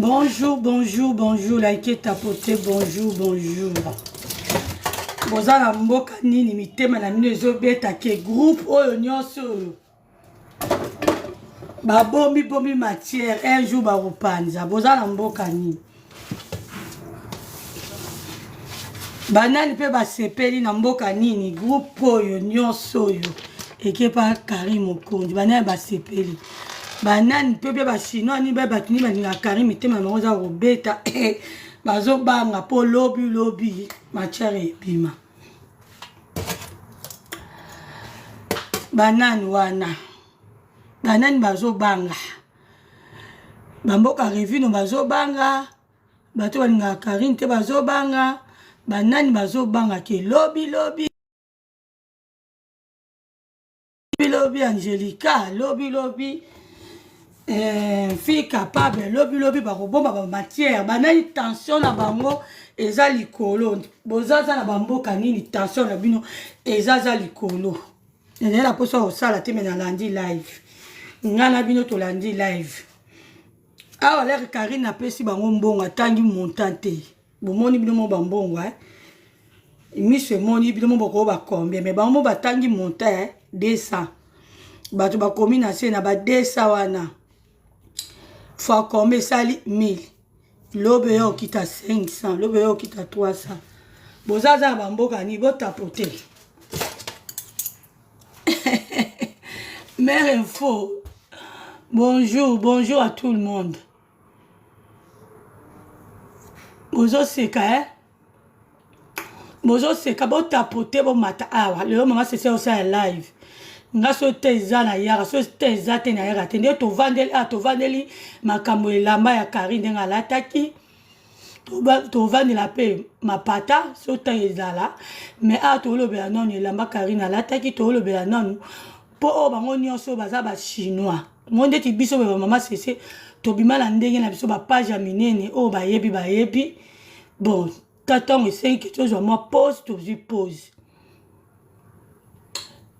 Bonjour, bonjour, bonjour, likez, tapotez, bonjour, bonjour. Bozala mboka nini mitema na mino ezobeta ke groupe oyo nyonso oyo. Bombi matière, un jour bakopanza. Bozala mboka nini. Banani pe basepeli na mboka nini groupe oyo nyonso oyo. Ekepa Karim Okondi, banani basepeli. Banani pe ba chinois ni ba batuni baninga Karim mitema na ngoza robeta. Bazo banga po lobby matière ebima. Banani wana. Banani bazo banga. Bamboka revue no bazo banga. Bato baninga Karim te bazo banga. Banani bazo banga ke lobby. Lobby Angelica, lobby. Fille capable, lobby bakobomba ba matière. Banani tension na bango eza likolo. Bozaza na bamboka nini tension na bino eza likolo. Nene la poso osala te mena lundi live. Ngana bino to lundi live. Awa l'air Karine apesi bango mbongo atangi montante. Bomoni bino mo bambongo Miss moni bino mo boko ba combien mais bango batangi montant 200. Bato bakomi na se na ba 200 wana. Fois combien sali 1000. Lobe yo kita 500, lobe yo kita 300. Bozaza bamboka ni bo tapoter. Mère info. Bonjour à tout le monde. Bozo seka Bozo seka bo tapoter bo mata awa. Le mama c'est ça live. Nga so teza na yara so teza te na yara tende to vandeli makambo elamba ya Karine nga lataki to vandela pe mapata so teza la mais to lobela non elamba Karine lataki to lobela non po bango nyonso baza ba chinois monde ti biso ba mama sese to bimala ndenge na biso ba page minene o ba yebi bon taton et 5 chose moi pose to pose.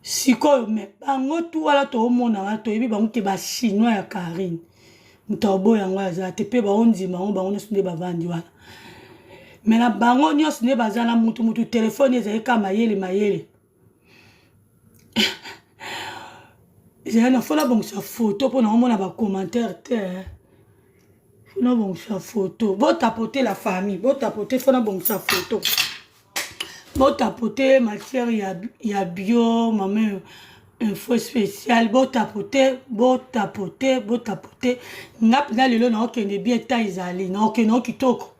Sikoyo me bango tu wala to mona to yebi bango te ba chinois ya Karine mutobo yango aza te pe ba ondima bango nsunde ba vandi wala mais na bango nyos ne bazana mutu téléphone ezali ka mayele j'ai na fola bon sa photo pour na mona ba commentaire te fona bon sa photo bo tapoter la famille bo tapoter fona bon sa photo. Bon tapoter matière ya bio maman info spécial bon tapoter ngap na lelo na okende bien ta izali na okende kitoko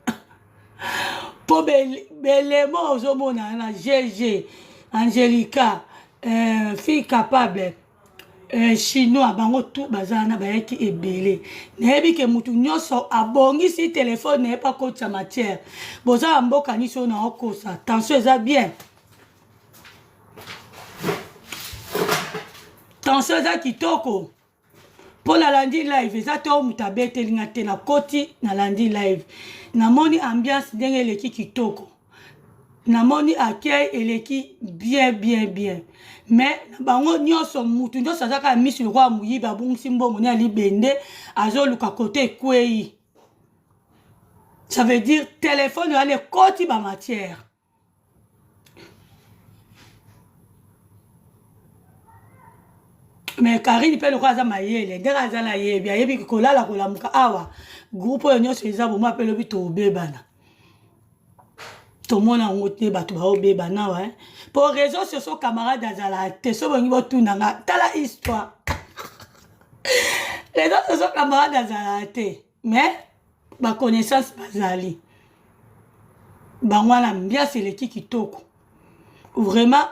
po belemo ozomona na GG Angelica fille capable chinois bango tout bazana bayaki ebele nebi ke mutu nyoso abongisi téléphone ne pas kota matière boza mboka ni so na okosa attention eza bien tension eza kitoko pour la lundi live eza to mutabete linga te na koti na lundi live namoni ambiance ndenge eleki kitoko namoni accueil eleki bien mais bango nyonso mutu nyonso azaka misi lokwa muyiba bungisi mbongo ni ali bende azoluka côté kwei. Ça veut dire téléphone ale koti ba matière. Mais Karine pe lokwa za mayele ndera za na yebi ayebi kolala kolamuka awa groupe nyonso eza bo ma pe lobi to bebana. Tout na ngote bato ba obeba na pour réseaux sociaux camarades azala te so bongi botuna nga tala histoire les autres sociaux camarades azala te mais ba connaissance bazali bangwana mbia seleki kitoko vraiment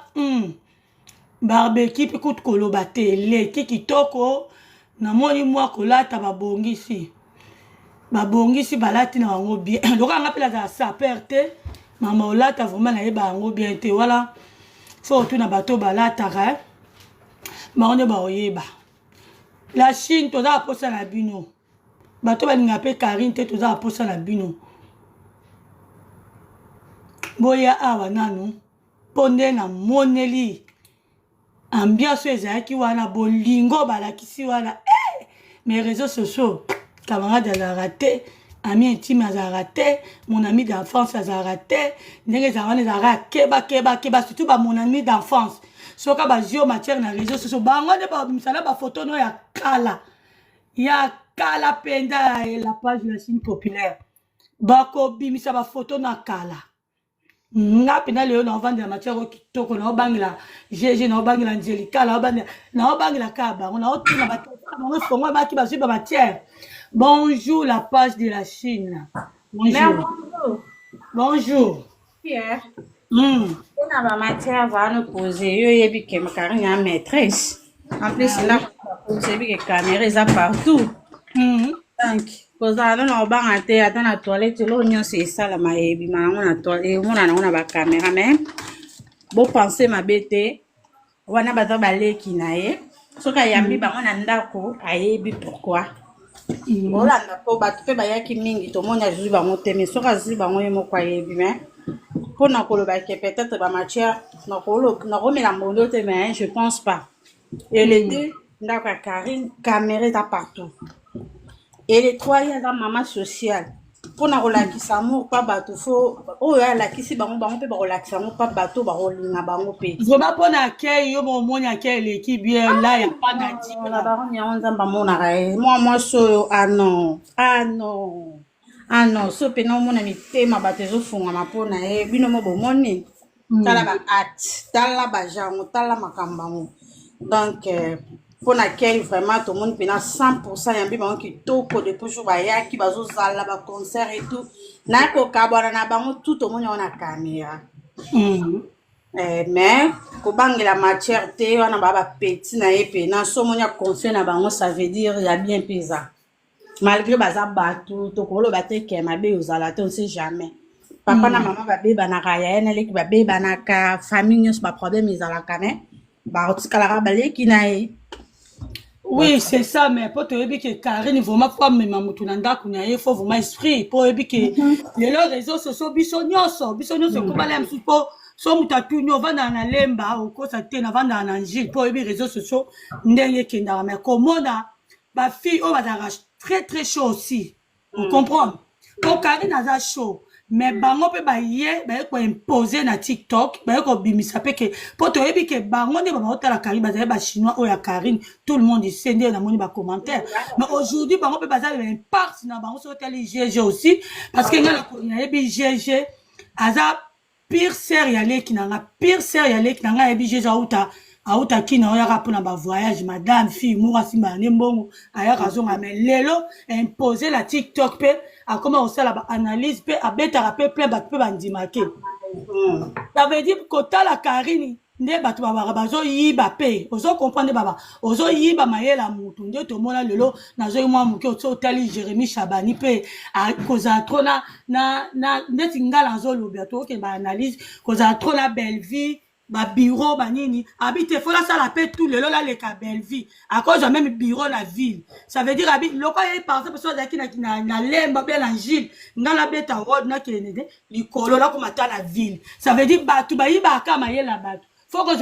barbecue pe kut koloba te le kitoko na moni mwa kolata babongisi balati na bango bien loka nga pela za saper te mama olata vraiment na yeba yango bien te wala faut tout na bato balata maone ba oyeba la Chine toza posa na bino bato balinga pe Karine te toza posa na bino boya awa nanu ponde na moneli ambiance ezaki wana bolingo balakisi wana mais réseaux sociaux camarades azala raté ami intime azalaka te, mon ami d'enfance azalaka te, ndenge ezalaka ezalaka keba surtout mon ami d'enfance soka bazio matière na réseaux sociaux bango nde babimisana bafoto no ya kala penda la page de la Chine populaire bakobimisa bafoto na kala nga pena leo naovandela matière oyo kitoko naobangela gg naobangela angelica naobangela kaka bango naotuna bango fongo baki bazwi ba matière. Bonjour la page de la Chine. Bonjour. Bonjour. Pierre. On a ma matière va nous poser. Yo yebi ke makarine a maîtresse. En plus là poser bi ke caméra ça partout. Donc poza na obanga te ata na toilette lo nyonso esala mayebi mango na toilette mona na ba caméra mais bo penser mabete wana baza baleki na ye soka yambi bango na ndako ayebi pourquoi. Olanda po bato pe bayaki mingi tomoni azwi bango te mais soki azwi bango ye moko ayebi mais mpona koloba ke peut-être bamatière nakomela mbondo te mais je pense pas. Et les deux ndako ya Karine caméra eza partout et les trois ye aza mama sociale mpona kolakisa amour pa bato fo oyo alakisi bango mpe bakolakisa yango pa bato bakolinga bango mpe vraiment mpona akei yo momoni akei eleki bien la ya pa na dina bango yango nzambe amonaka ye mwasi oyo non so mpe naomona mitema bato ezofungama mpona ye bino mo bomoni tala baate tala bajango tala makambo yango donc mpona kei vraiment tomoni mpena 100% yambi bango kitoko depuis jour bayaki bazozala baconcert et tout nakokabwana na bango tout tomoni yango na caméra mais kobangela matière te wana bapeti na ye mpena so moni ya confie na bango ça veut dire ya bien mpeza malgré baza bato tokoloba te ke mabe ozala te on sait jamais papa na mama babebanaka yaya naleki babebanaka famille nyonso baproblème ezalaka mais baotikalaka baleki na ye. Oui, c'est ça, mais pour te dire que Karine, vraiment, pas même à Moutounanda, il faut vraiment esprit. Pour te dire que les réseaux sociaux, bisognoso, comme l'aime, so mutatu no vanda na lemba au kosa te na vanda na njil pour les réseaux sociaux, ndenge kenda, mais comment ba fille, on va très très chaud aussi. Vous comprenez? Donc Karine a chaud. Mais bango pe ba ye ba ko imposer na TikTok ba ko bimisa pe ke poto yebi ke bango ne ba otala Karine ba ba chinois o ya Karine tout le monde sait na moni ba commentaire mais aujourd'hui bango pe ba za impact na bango so tali GG aussi parce que ngala ko yebi GG aza pire sérieux qui na pire sérieux qui na yebi GG auta kina oya rapona ba voyage madame fille moura simba ne mbongo aya razonga mais lelo imposer la TikTok pe a comment on sait la analyse pe a beta pe plein bat pe bandimake ça veut dire que la Karine nde bato ba bazo yiba pe ozo comprendre baba ozo yiba mayela mutu nde to mona lelo nazo mwa muke ozo tali Jérémy Chabani pe a koza trona na ndeti ngala zo lobia to ke ba analyse koza trona belle vie ba bureau banini habite faut la sala paix tout le là les belle vie à cause de même bureau la ville ça veut dire habite loko y par exemple parce que na lemba bien la gile ngala beta road na kelene likolo là comme ta la ville ça veut dire batu ba yiba kama yela batu faut que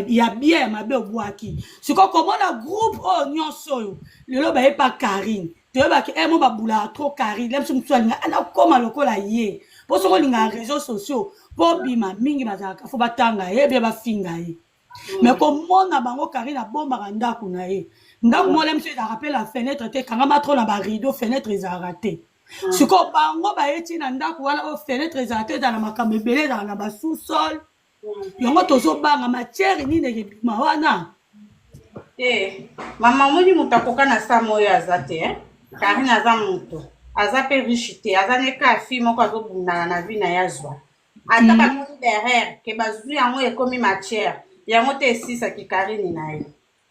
il y a bien ma be boaki c'est comment la groupe oh nyonso le lo ba pas Karine te ba ke mo ba bula trop Karine lem sum swali ana koma lokola ye pour ce qu'on a réseaux sociaux pour bima mingi bazaka faut batanga ye be ba finga ye mais comme on a bango Karine a bomba randa kuna ye ndako mo lem se rappelle la fenêtre te kanga matro na ba rideau fenêtre ils a raté ce qu'on bango ba eti na ndako wala fenêtre ils a raté dans la makambe belé dans la sous-sol yongo tozo banga matière ni ne bima wana mama moni mutakoka na samo ya zate Karine aza mutu aza pe riche te aza ne ka fi moko azobunda na vie na yazwa ata ba moni derrière ke bazui yango ekomi matière yango te sisa ki Karine na ye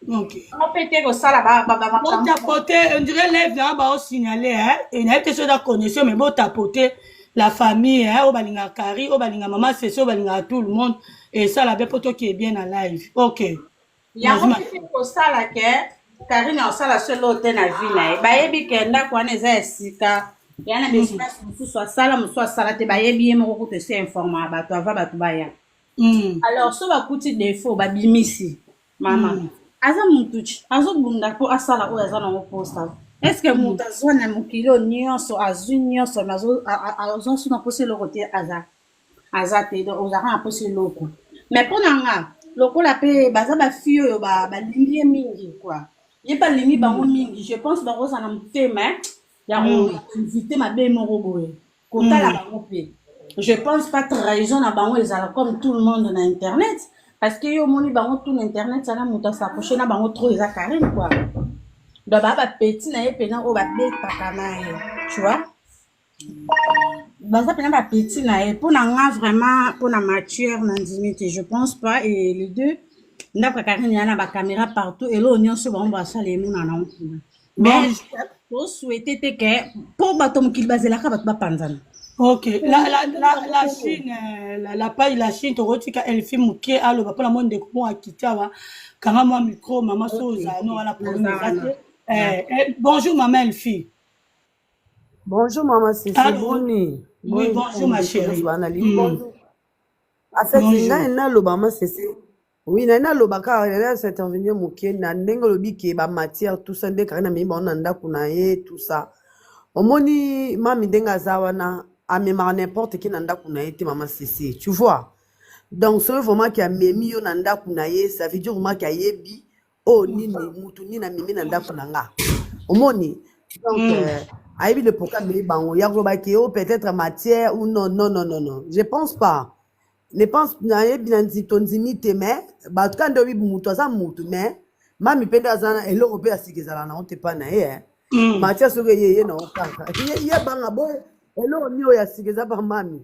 OK on peut te ko sala ba on tapoter on dirait lève là ba signaler et n'a été sur la connexion mais bon tapoter la famille au balinga Kari au balinga maman c'est au balinga tout le monde et ça la poto qui est bien en live. OK yango te ko sala ke Karine osala seul hôtel na vie na ye bayebi ke ndako wana eza esika yana bespace mosusu asala mosusu asala te bayebi ye moko kutu esi informa bato ava bato baya alors so bakuti défaut babimisi mama aza mutuchi azobunda mpo asala oyo aza nango posta Est-ce que moto azwa na mokili oyo nyonso azwi nyonso azonso na mposa eloko te aza te donc ozalaka na mposa eloko mais mpo na nga lokola mpe baza bafille oyo balingi ye mingi kua ye balingi bango mingi je pense bakozala na motema ya koinvite mabe moko boye kotala bango mpe je pense pas trahison na bango ezala comme tout le monde na internet parce que yo omoni bango tout na internet sana moto asaproche na bango trop eza Karine quoi donc bapeti na ye mpena oyo babetaka na ye tu vois baza mpena bapeti na ye mpo na nga vraiment mpo na matière na ndimi te je pense pas et les deux ndako ya Karine ya na bacaméra partout eloo nyonso bango basala emona nango kuna mais tosouhaite te ke mpo bato mokili bazelaka bato bapanzana. Ok, la Chine, la paille, la Chine, tu vois, elle fait mouquet, alors, pour la monde de comment à quitter, quand moi micro, maman Sosa, non, à la première. Bonjour, maman Elfie. Bonjour, maman Cécile. Boni. Oui, bonjour, ma chérie. Bonjour. En fait, maman Cécile. Oui, nana lobaka, elle s'est intervenue mouquet, nandengo lobi qui ba matière, tout ça, dès qu'on a mis bon nanda kunaye, tout ça. Omoni, mami denga zawana. À même n'importe qui nanda kunaye te maman Cécile, tu vois. Donc c'est vraiment qui a memi yo nanda kunaye, ça veut dire vraiment qui a yebi oh nini mutu nina mimi nanda kunanga. Omoni. Donc ayebi le pourquoi me bango ya roba ki oh peut-être matière ou non. Je pense pas. Ne pense na yebi nanzi tonzimi te mais ba tout quand obi mutu aza mutu mais mami penda azana eloko pe asikizala na onte pa na ye. Matière soke ye na okaka. Ye banga boy hello nio ya sigeza par mami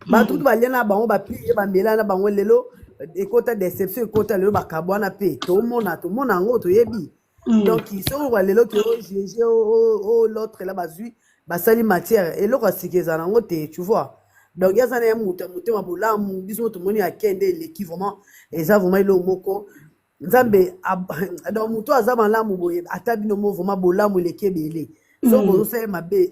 ba tout ba lena bango ba plie ba melana bango lelo ekota déception ekota lelo ba kabwana pe to mona ngo to yebi donc ils sont wa lelo que GG l'autre là bazui ba sali matière eloko sigeza nango te tu vois donc ya sana ya mutu ma bolamu biso to moni akende l'équipe vraiment eza vraiment ilo moko nzambe donc mutu azama lamu boye atabino mo vraiment bolamu lekebele so bozo sala mabe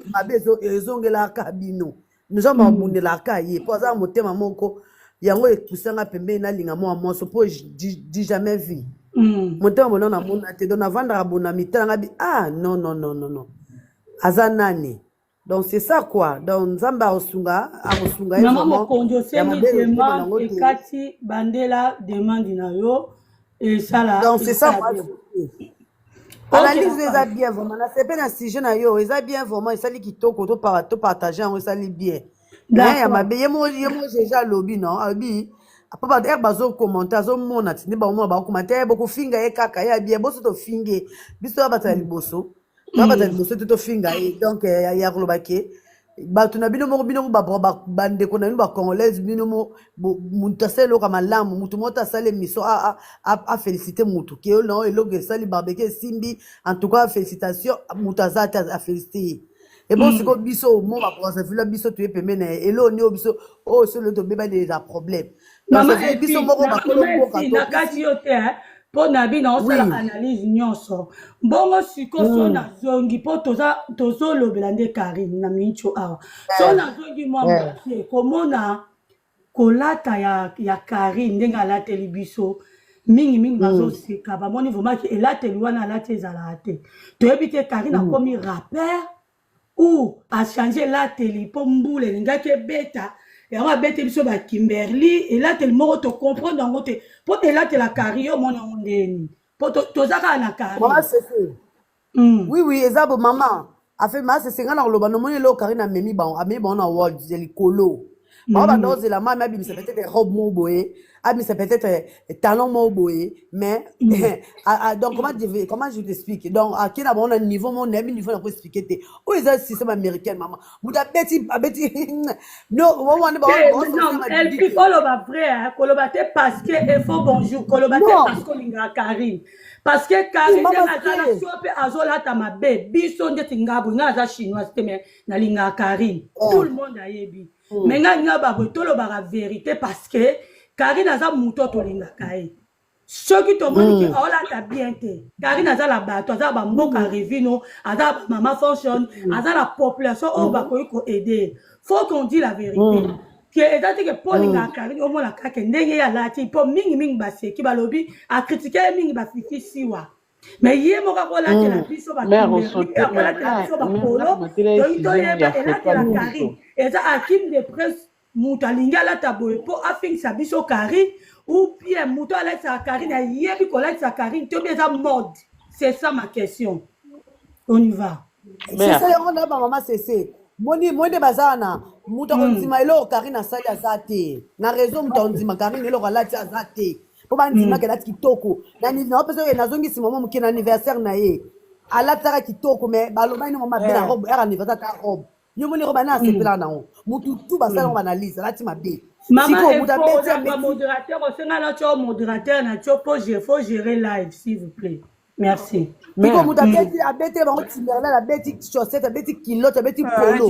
ezongela kabino nous sommes abundela ka ye po za motema moko yango ekusanga pembe na linga mo amoso po di jamais vu motema mona na mona te donc avanda abona mitanga bi non aza nani donc c'est ça quoi donc nzamba osunga vraiment konjo sengi demande ekati bandela demande na yo et ça là donc c'est ça analyse eza bien vraiment na sepe na sujet na yo eza bien vraiment esali kitoko to partager yango esali bien mais ya mabe ye mo déjà lobby non abi apa ba bazo commenter azo mona tindi ba mona ba commenter beaucoup finga ye kaka ya bien boso to finge biso ba ta liboso to finga donc ya globake ba tuna bino ba bande ko na ba congolaise bino mo muntaselo kama lamu mutu mota sale miso a féliciter mutu ke non eloge sali barbecue simbi en tout cas félicitations mutazata a féliciter et bon c'est comme biso mo ba ko sa fila biso tu epembe na elo ni biso oh solo to beba des problèmes maman biso moko ba ko na kati yote po na bina osala analyse nyonso bongo siko so na zongi po tozo lobela nde Karine na mincho awa so na zongi mwa komona kolata ya Karine ndenge alateli biso mingi bazoseka bamoni vraiment ke elateli wana alati ezala te toyebi te Karine akomi rappeur ou a changé lateli po mbula elingaki ebeta yango abete biso ba Kimberly elateli moko to comprendre yango te po elatela Karine yo mona yango ndeni po tozaka na Karine oui ezabo maman afe ma c'est nga na koloba no moni lo Karine amemi bango na world likolo ba doze la mama abi c'est peut-être robe mo boye abi c'est peut-être talent mo boye mais donc comment je t'explique donc à quel niveau mon ami niveau na ko expliquer te o eza système américain maman muta beti no wona ba elle dit koloba vrai koloba te parce que il faut bonjour koloba te parce que linga Karine parce que Karine na sope azolata mabe biso ndeti ngabo ngaza chinoise te mais na linga Karine tout le monde a yebi mais nga ba tolo ba vérité parce que Karine aza muto to linga kai soki to moni ki olata bien te Karine aza la bato aza ba mboka revino aza ba mama fonction aza la population on va ko aider faut qu'on dit la vérité que ezati que pour linga Karine omona kake ndenge ya lati po mingi baseki balobi a critiquer mingi ba fifi siwa Mais hier mon racolate la biso ba Mère kimberly osote racolate la biso ba polo matela donc to décision yeba ya elate photo la ya Karine biso. eza akim de presse mutu alingi alata boye mpo afingisa biso Karine ou bien mutu alatisa Karine ayebi kolatisa Karine to bien eza mode. C'est ça ma question. On y va. C'est ça Mère, yango na ba maman c'est moni bazana mutu akondima eloko Karine asali aza te na raison mutu akondima Karine eloko alati aza te po bandima ke alati kitoko na opesa oyo nazongisi mama moke na anniversaire na ye alataka kitoko mais baloba ino mama bela robe era anniversaire ta robe yo moni robe na asepela nango mutu tu basala ngo banalise alati mabe Maman, siko il mutu faut abeti un abeti modérateur. On sait que modérateur, il faut gérer live, s'il vous plaît. Merci. siko mère, mutu abeti bango timberland abeti chaussette abeti kilote abeti polo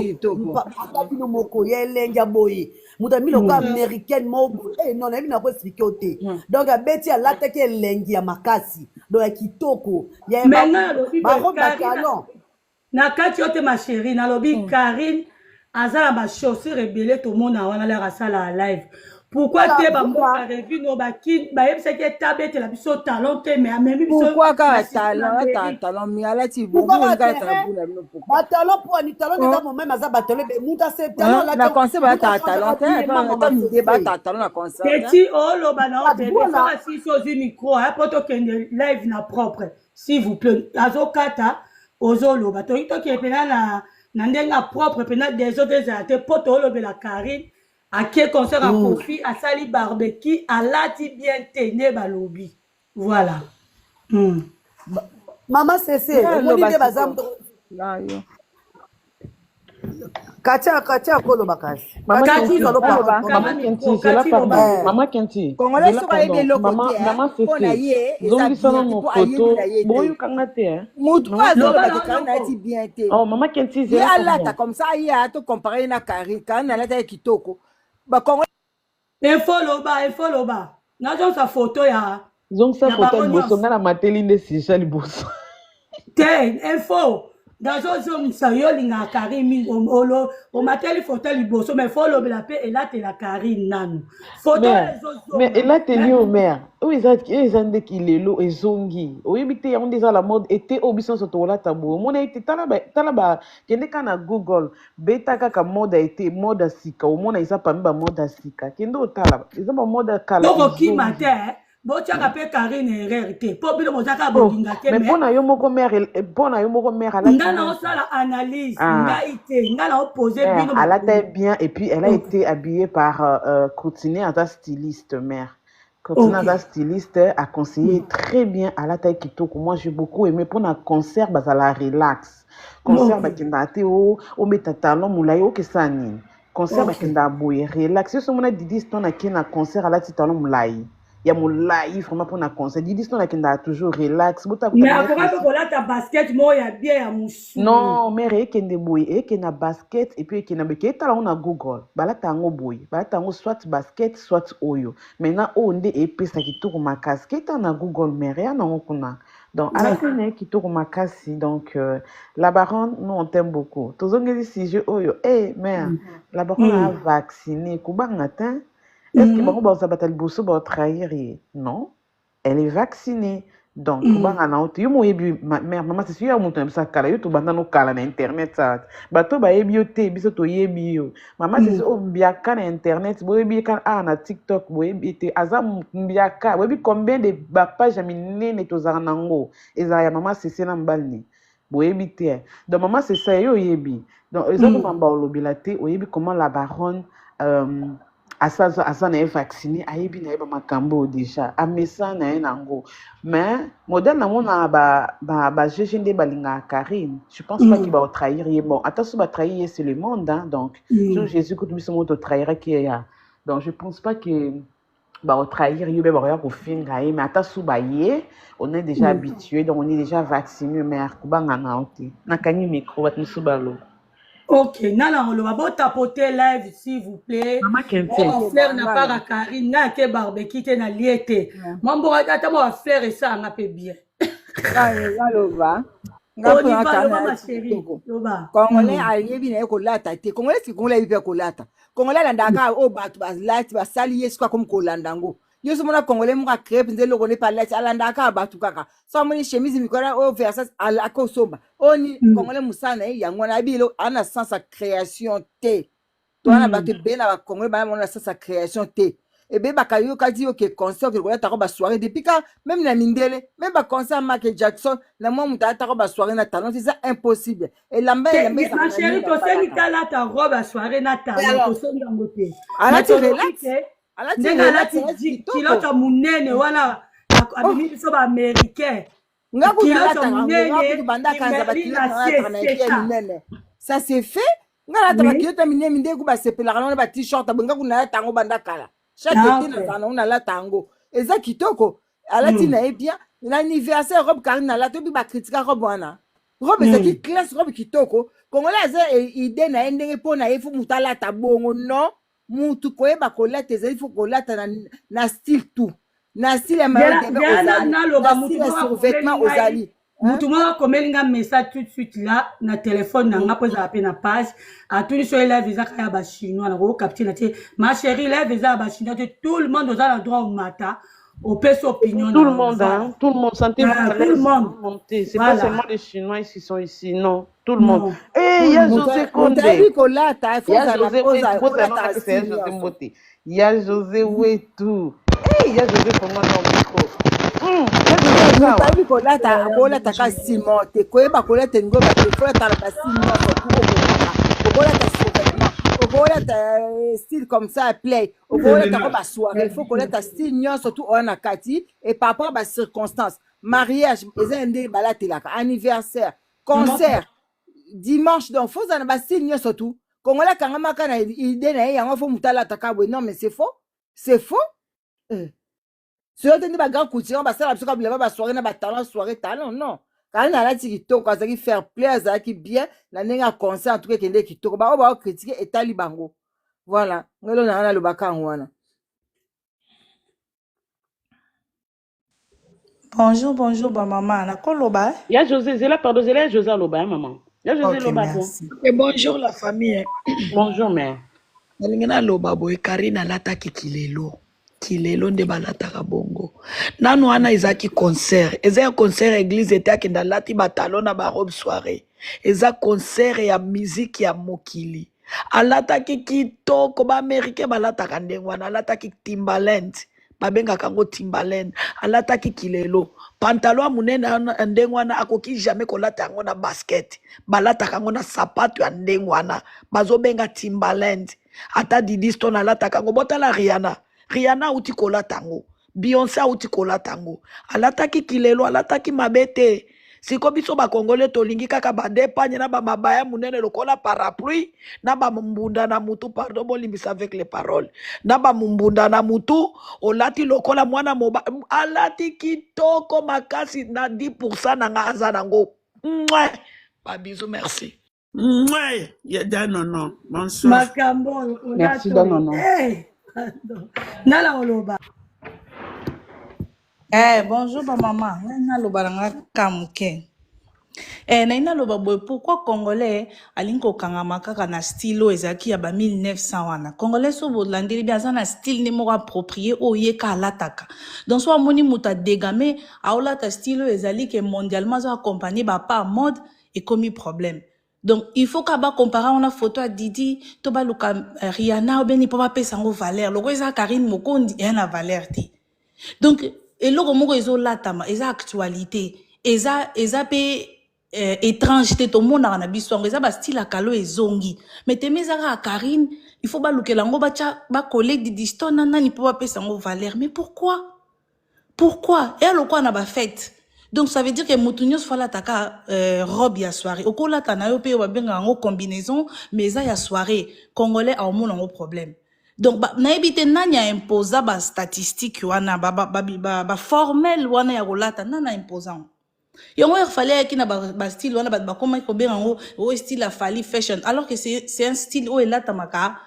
akati no moko ye elenge aboye mutu amiloko américaine moko non nayebi na koexplike o te donc abeti alataki elengi ya makasi donc ya kitoko ya Maintenant, le barobe ya Karine, talon na kati yote ma chérie, na lobby Karine, azala ba chaussures rebelle tout le monde a l'air à ça la live. Pourquoi te ba mboka revue no ba kin ba yebisa ke tabete la biso talon te mais même biso pourquoi ka talon mi alati bon pourquoi ka tabula no pourquoi batalon po ani talon eza mo même aza batalon be mutu ase talon la na conseil ba talon te mi de ba talon na conseil petit oh lo ba na bébé fa si so du micro hein poto kende live na propre s'il vous plaît azokata ozolo ba to ito ke pena na ndenga propre pena des autres te poto lo be la Karine ake concert à Kofi à sali barbecue à lati bien tene balobi voilà mama sese omoni nde baza katia koloba kasi Maman Kati Kenti, loba Maman Kenti, c'est la pardon. Maman Kenti, Congolais c'est la soka yebi pardon. eloko te Maman mpona Ceci, ye eza zongi sana bien mon po photo, ayebila ye boyo te kanga te hein. mutu po azoloba ke Karine alati bien te Oh maman Kenti, ye c'est la alata pardon. comme ça ye ato compare na Karine alata ye kitoko bakongolais info loba nazo sa photo ya Zongi sa ya photo bango liboso nyonso nga na mateli nde sisha liboso. te info nazozongisa yo olingaka Karine mingi omateli photo liboso mais fo olobela mpe elatela Karine nanu photo Mais ezozonga elateli o mère, oyo eza nde kilelo ezongi. Oyebi te yango nde eza la mode ete oyo biso nyonso tolata boye. Omona ete tala ba kende ka na Google beta kaka mode ete mode ya sika omona eza parmi ba mode ya sika. Kende otala eza ba mode ya kala tokokima ezongi. te botiaka mpe Karine erreur te mpo bino bozaka bolinga te mais mais mpona yo moko mère nga na osala analyse ngai te nga na opose bino elle était bien et puis elle a été habillée par Courtine, un styliste mère. Courtine, un styliste a conseillé très bien à la taille kitoko. Moi j'ai beaucoup aimé pour un concert bah ça la relax. Concert bah kinda te o meta talon moulay o kesani. Concert bah kinda boye relax. Si on a Didi Stone a qui na concert à la talon moulay. Il y a moulay vraiment pour un concert. Didi Stone a kinda toujours relax. Mais akoma pe kolata basket mo ya bien ya musu non mais ekende boye ekena basket et puis ekena beke etala on a Google balata yango boye balata yango soit basket soit oyo maintenant oyo nde epesa kitoko makasi keta na Google mais rien nango kuna donc à la fin kitoko makasi donc la baronne nous on t'aime beaucoup tozongeli sujet oyo mère la baronne a vacciné kubanga te est-ce que bango bazabata liboso ba trahir non elle est vaccinée. Donc, kubanga na oto yo moyebi mère maman c'est sûr mutu na bisa kala yo to banda no kala na internet ça bato ba yebi yo te biso to yebi yo maman c'est sûr mbiaka na internet boyebi kan na TikTok boyebi te aza mbiaka boyebi combien de ba page minene to zara nango eza ya maman c'est na mbalni boyebi te donc maman c'est ça yo yebi donc eza ko mamba olobila te oyebi comment la baronne asa na vacciné ayebi na yeba makambo déjà amesa na ye nango mais modèle na mona ba jeje nde balinga Karine je pense pas qu'il va trahir ye bon attention ba trahir c'est le monde hein donc Jésus que tout monde trahira qui ya donc je pense pas que ba trahir ye ba ya ko finga ye mais attention ba ye on est déjà habitué donc on est déjà vacciné mais kubanga na oti na kanyi micro bat musubalo. Ok, nana on va pas tapoter live s'il vous plaît. Maman Kenti. Fleur n'a pas à Karine, n'a que barbecue te na liete. Moi bon ata moi fleur et ça n'a pas bien. Loba. Ma chérie. Congolais ayebi na kolata te. Congolais si Congolais ipe kolata. Congolais landaka o batu bazlati basali yesu kwa comme kolandango. yo so mona congolais mo ka crêpe nze lo connaît pas là alanda ka batu kaka so moni chemise mikora o versa akosomba oni congolais musana yango na bilo ana sens sa création te to ana batu bena ba congolais ba mona sens sa création te et bien bakayo kadi yo ke concert ke kola ta ba soirée depuis quand même na mindele même ba concert Michael Jackson na mo muta ta ba soirée na talent c'est ça impossible et lamba ma chérie to seni kala ta robe à soirée na talent to seni ngote ala ti relax ndenga lati kilota munene wana abimi biso ba américain nga kilota munene banda kanza ba kilota na munene ça c'est fait nga la ta kilota munene ndeko ba sepela kana ba t-shirt abanga kuna tango banda kala chaque été na kana una la tango eza kitoko ala ti na bien l'anniversaire robe karina la to bi ba critique robe wana robe eza ki classe robe kitoko congolais eza idée na ndenge pona ifu mutala ta bongo non mutu koyeba kolata ezali il faut kolata na style tout na style ya survêtement ozali mutu moko akomelinga message tout de suite là na téléphone nanga mpo ezala mpe na page atuni so elève ezaka ya bachinois nakokaptie na tie ma chérie elève eza ya bachinois te tout le monde oza na droit omata opesa opinion tout le monde tout le monde sentez-vous tout le monde c'est pas seulement les chinois qui sont ici non tout le monde il y a José Condé il y a José Wetu il y a José Kongo dans le micro tabi kolata akolata ka simo te koyeba kolata ngo ba te kolata la simo ko kolata survêtement kolata style comme ça play kolata ko ba soirée il faut kolata style nyon surtout on a kati et par rapport à circonstances mariage ezende balatelaka anniversaire concert dimanche donc faut ça na ba style nyon surtout kongola kanga makana idée na yango faut mutala takabwe non mais c'est faux si on dit bagarre couture ba sala biso kabila ba soirée na ba talent non quand na la tiktok ça qui faire plaisir qui bien na nenga concert en tout cas kende kitoko ba ba critiquer etali bango voilà ngelo na le bakango wana. Bonjour ba maman na koloba ya José Zela pardon Zela José Loba maman ya José Loba et bonjour la famille bonjour mère nalingena loba boy Karina lataki kilelo nde balataka bongo nanu wana ezaki concert eza concert église etaki ndalati batalon na ba robe soirée eza concert ya musique ya mokili alataki kitoko ba américain balataka ndenge wana alataki Timbaland babengaka ngo Timbaland alataki kilelo pantalon munene ndenge wana akoki jamais kolata yango na basket balataka yango na sapato ya ndenge wana bazobenga Timbaland ata Didi Stone alataka yango botala Rihanna uti kolata yango Beyoncé uti kolata yango alataki kilelo alataki mabete siko biso bakongole tolingi kaka badepanye na bamabaya munene lokola parapluie na bamumbunda na mutu pardon bolimbisa avec les paroles na bamumbunda na mutu olati lokola mwana moba alati kitoko makasi na 10% na nga aza nango babiso merci ya danono bonsoir makambo merci danono nala oloba bonjour ba maman na loba nga kamuke na ina loba boy pourquoi congolais alinko kangama kaka na style ezaki ya ba 1900 wana congolais so bolandeli bien ça na style ni moko approprié oyeka alataka donc so amoni muta dégame aolata style ezali que mondialement ça accompagné ba pas mode et commis problème. Donc, il faut qu'on compare une photo à Didi, to ba luka Rihanna ou bien il peut pas payer sango valeur. Le roi Karine Mokondi est na valeur ti. Donc, et le moko ezo latama, eza actualité, eza pe étrange te to mona na biso, eza ba style akalo ezongi. Mais te mezaka Karine, il faut ba luka lango ba collègue Didi Stone nana il peut pas payer sango valeur. Mais pourquoi? Et alors quoi na ba fête? Donc ça veut dire que Moutounios fala taka robe ya soirée. Okola tanayo pe wabenga ngo combinaison mais ça ya soirée congolais a mon ngo problème. Donc na ebite nanya imposa ba statistique wana ba formel wana ya rolata nana imposant. Yongo fallait ki na ba style wana ba comment ko benga ngo o style a fali fashion alors que c'est un style où elata maka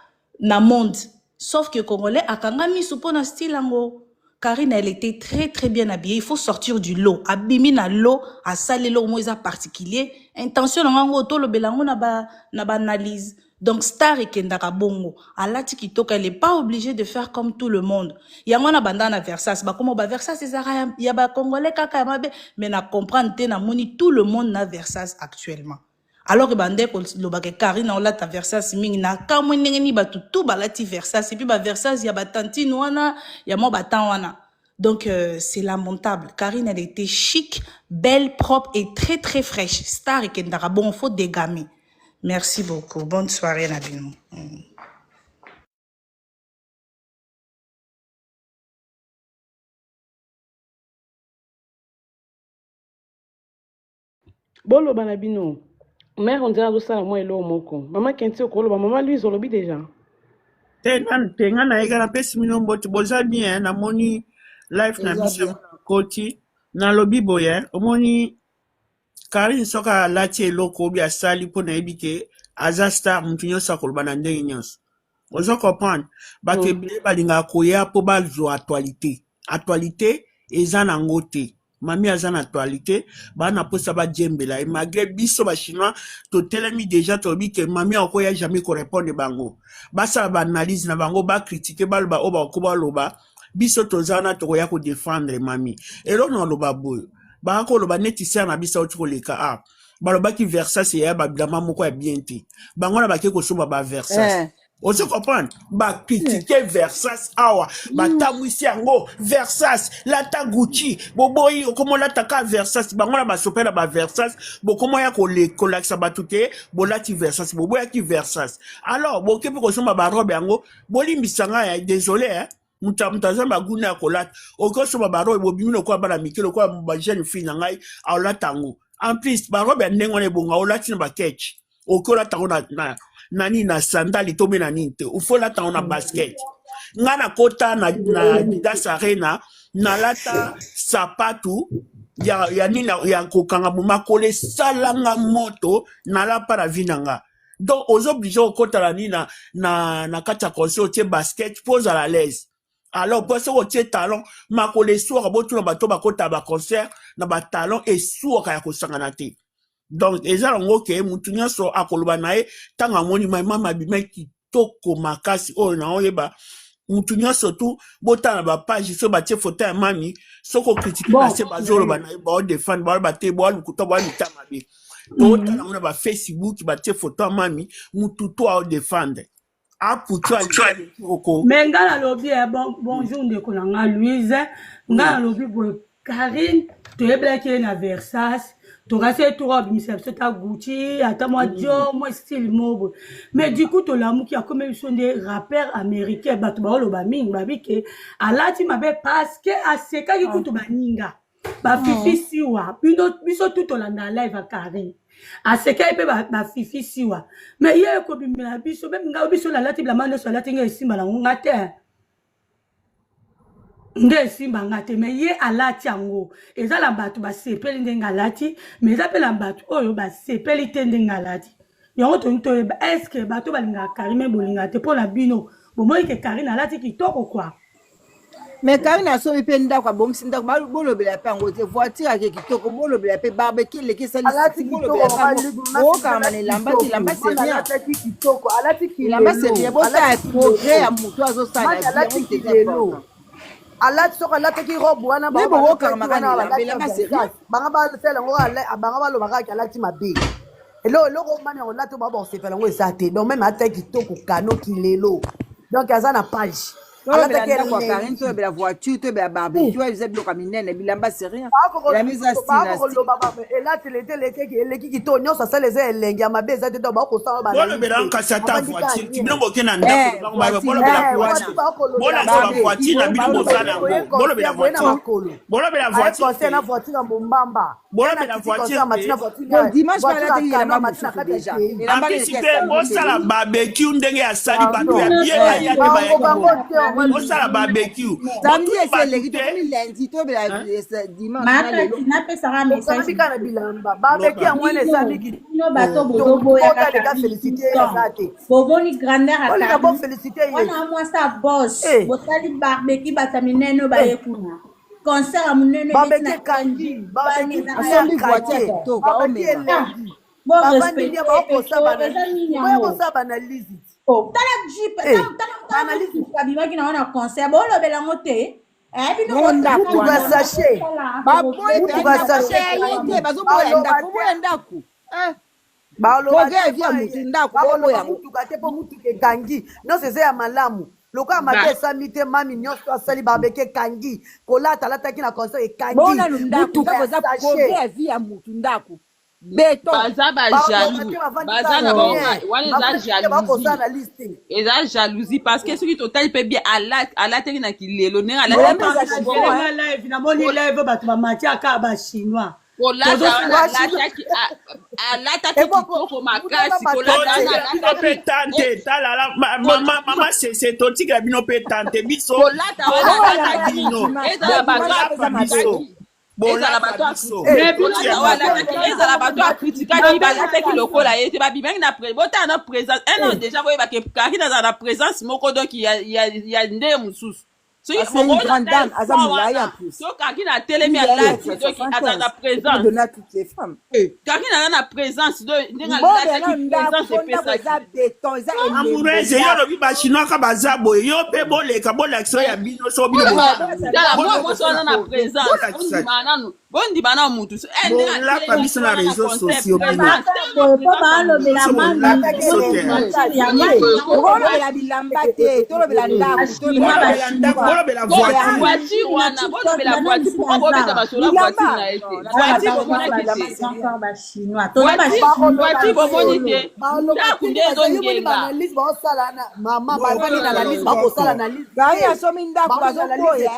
na monde. Sauf que congolais akanga mi supona style ngo Karine, elle était très très bien habillée. Il faut sortir du lot. Abimi na lot, à saler l'eau, moi, particulier. Intention, on a auto le belango na ba analyse. Donc, star et kendaka bongo. Alati kitoko, elle est pas obligée de faire comme tout le monde. Il y a un bandana Versace. Bah, comment, bah, Versace, c'est ça, il y a, bah, Congolais, kaka, mais na comprendre, na moni, tout le monde n'a Versace actuellement. Alors que bande ko lobake Karina on lata Versace mingi na kamwe ndenge ba tout balati Versace et puis ba Versace ya ba tantine wana ya mo batan wana. Donc c'est lamentable. Karine elle était chic, belle, propre et très très fraîche. Star et kendara bon faut dégamer. Merci beaucoup. Bonne soirée Nabino. Bolo Banabino. Mère, on dirait que ça, moi, il est au moko. Maman, qui est au colo, maman, lui, ils ont lobby déjà. Tenga na ega na pesi mino mboti boza bien na moni life na biso na koti na lobi boye omoni Karine soka lati eloko obi asali po na ebike aza star mutu nyonso akoloba na ndenge nyonso ozo comprendre bato ebele balingaka koya po bazwa actualité eza nango te mami aza na actualité bana posa bajembela et malgré biso bachinois totelemi déjà tobi ke mami akoya jamais korépondre bango basala baanalyse na bango bacritique baloba oyo bakoki baloba biso toza na tokoya kodefendre mami eloko na loba boyo bakoloba neti ser na biso auti koleka balobaki Versace ya babilamba moko ya bien te bango na bake kosomba ba Versace ozo comprendre ba critiquer Versace awa batamwisi yango Versace lata Gucci boboyi okomo lata ka Versace bango na basopela ba Versace bokomo ya kolakisa batu te bolati Versace boboya ki Versace alors bokepi kosomba ba robe yango bolimbisanga ya désolé mutazamba guna ya kolata okosomba ba robe bobimi lokwa bana mikelo kwa ba jeune fille na ngai aolata yango en plus ba robe ya ndenge wana ebonga olati na ba ketch okolata yango nani na sandali to mena ninte ufola ta na basket ngana kota na Adidas Arena na lata sapatu ya nina ya kokanga bumakole salanga moto na la para vinanga donc aux obligeants kota la nina na kata concert tie basket pose à la l'aise alors pour ce que talent makole soir botu na bato bakota ba concert na ba talent et soir ya kosangana te. Donc, eza longo ke mutu nyonso akoloba nae tanga moni mama bimeki toko makasi oyo na oyeba mutu nyonso tu botana ba page so batie photo ya mami soko critique na se bazoloba nae ba defend ba bate bo lukuto ba litama be botana mona ba Facebook batie photo ya mami mutu to a defend aputu ali oko menga na lobby bonjour ndeko na nga Louise nga na lobby bo Karine to yeblaki na Versace Torase toi bimisepso ta Gucci ata moi Dior moi style mobo mais du coup to lamu qui a comme ils sont des rappeurs américains bato ba lo ba mingi ba bike alati mabe parce que aseka ki kutu baninga ba fifi siwa biso tout olanda live a Karine aseka pe ba fifi siwa mais ye ko bimela biso même nga biso la lati bla mano so lati nga esimba na ngate nde simba ngate me ye alati yango ezala bato basepeli ndenge alati me eza pela bato oyo basepeli te ndenge alati yango toyeba eske bato balingaka Karine bolinga te mpo na bino bomoi ke Karine alati kitoko kwa mais Karine asomi mpe ndako abongisi ndako bolobela mpe yango te voiture ake kitoko bolobela mpe barbecue leki esalisi bolobela na elamba te elamba seria elamba seria botala progrès ya moto azosala yango alati soka alataki robe wana banga basala yango banga balobaka ki alati mabe eloko mani yango lati oba bosepela yango eza te donc même ata kitoko kano kilelo donc aza na page Karine toyebela voiture toyebela barbecue eza biloko minene bilamba seria la mise à style eleki kitoko nyonso asala eza elenge ya mabe eza te donc bakosala bolobela nkasi ata voiture bino boke na ndako bolobela voiture na bino bozala yango bolobela voiture na voiture ya mombamba bolobela voiture dimanche balataki elamba mosusu déjà anticipe bosala barbecue ndenge ya sali bato ya bien baya te bayaki osala barbecue samedi eseleki tokomi lundi tobela dimanche napesaka message na bilamba barbecue yango wana esali bino bato bozoboyaka boboni grandeur wana mwasa boss bosali barbecue bata minene baye kuna concert ya monene barbecue kandi barbecue voiture kitoko Bon bavandi respect. ndia bakosala Eza banalize Oh, tala jipe, tala kabimaki na wana concert. Bon lobela yango te. mutu basashe mutu basashe bazoboya ndaku baloba mutuka te mpo mutuka ekangi nyonso eza ya malamu lokola mabe esami te mami nyonso asali barbeke ekangi kolata alataki na concert ekangi mutuka ya sashe ya mutu ndaku beton baza bajaloux baza na wana eza jalousie parce que soki totali mpe bien alateli na kilelo ndenge live namoni live bato bamatiaka bachinois alataki kitoko makasi bino mpe tante talala mama sese totikela bino mpe tante biso kolata bino ezala bato ezala bato akritikaki balataki lokola ye te babimaki na botala na présence un an déjà boyebake Karine azala na présence moko donc ya nde mosusu soki Karine atelemi alati donc azala na présence Karine aza na présence ndenge alataki présence epesaki amoureuse yo lobi bachinois ka baza boye yo mpe boleka bolakisa ya bino so bino moso aza na présence nanu bondima na mutu bolaka biso na réseaux sociaux bino olobela bilamba te tolobela ndaku bolobela voiture wana bolobela voiture pourquoi bobeta basola voiture na ete voiture bomoni te ndaku nde ezongenga gari asomi ndaku bazokoya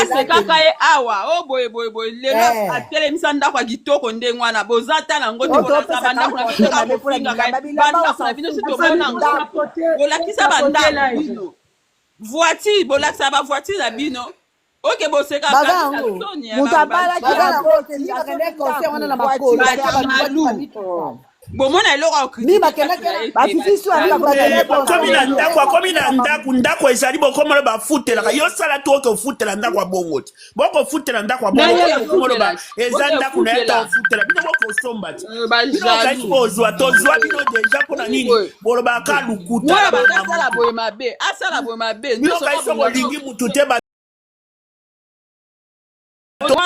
sekaka ye awa o boye lelo atelemisa ndako ya kitoko ndenge wana boza ta nango te bolakisa bandako na bino kaka kofingaka bandako na bino si tobonango bolakisa bandako bino voiture bolakisa bavoiture na bino oke bosekaka bomona eloko akomi na ndako ezali bokomolo bafutelaka yosala to oke ofutela ndako ya bongo te bokofutela ndako ya bongo eza ndako na ye ta ofutela bino bokosomba te binokai kozwa tozwa bino deja mpona nini bolobaka lukuta asala boye mabe binokai soko olingi mutu te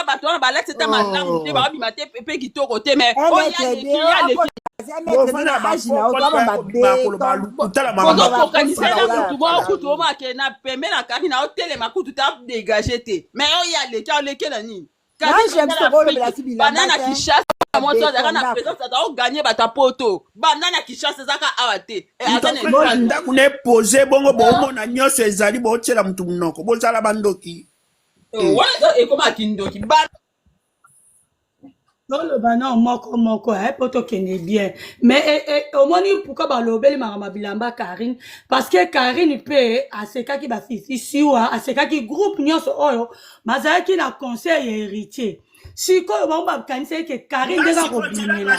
bato wana balati ata malamu te babima te mpe kitoko te mais oyaleki ozokokanisana mutu moko kutu omake na pembe na kaki na otelema kutu ta dégage te mais oyaleki oleke na nini bana na kishasa moto azaka na présence aza oganye bato poto bana na kishasa ezaka awa te ndako na epose bongo boomona nyonso ezali bootela mutu munoko bozala bandoki wana ekomaki ndoki toloba na moko po tokende bien mais omoni pourquoi balobeli makambo bilamba Karine parce que Karine mpe asekaki bafisi siwa asekaki groupe nyonso oyo bazalaki na conseil ya héritier sikoyo bango bakanisa eke Karine ndenge kobimela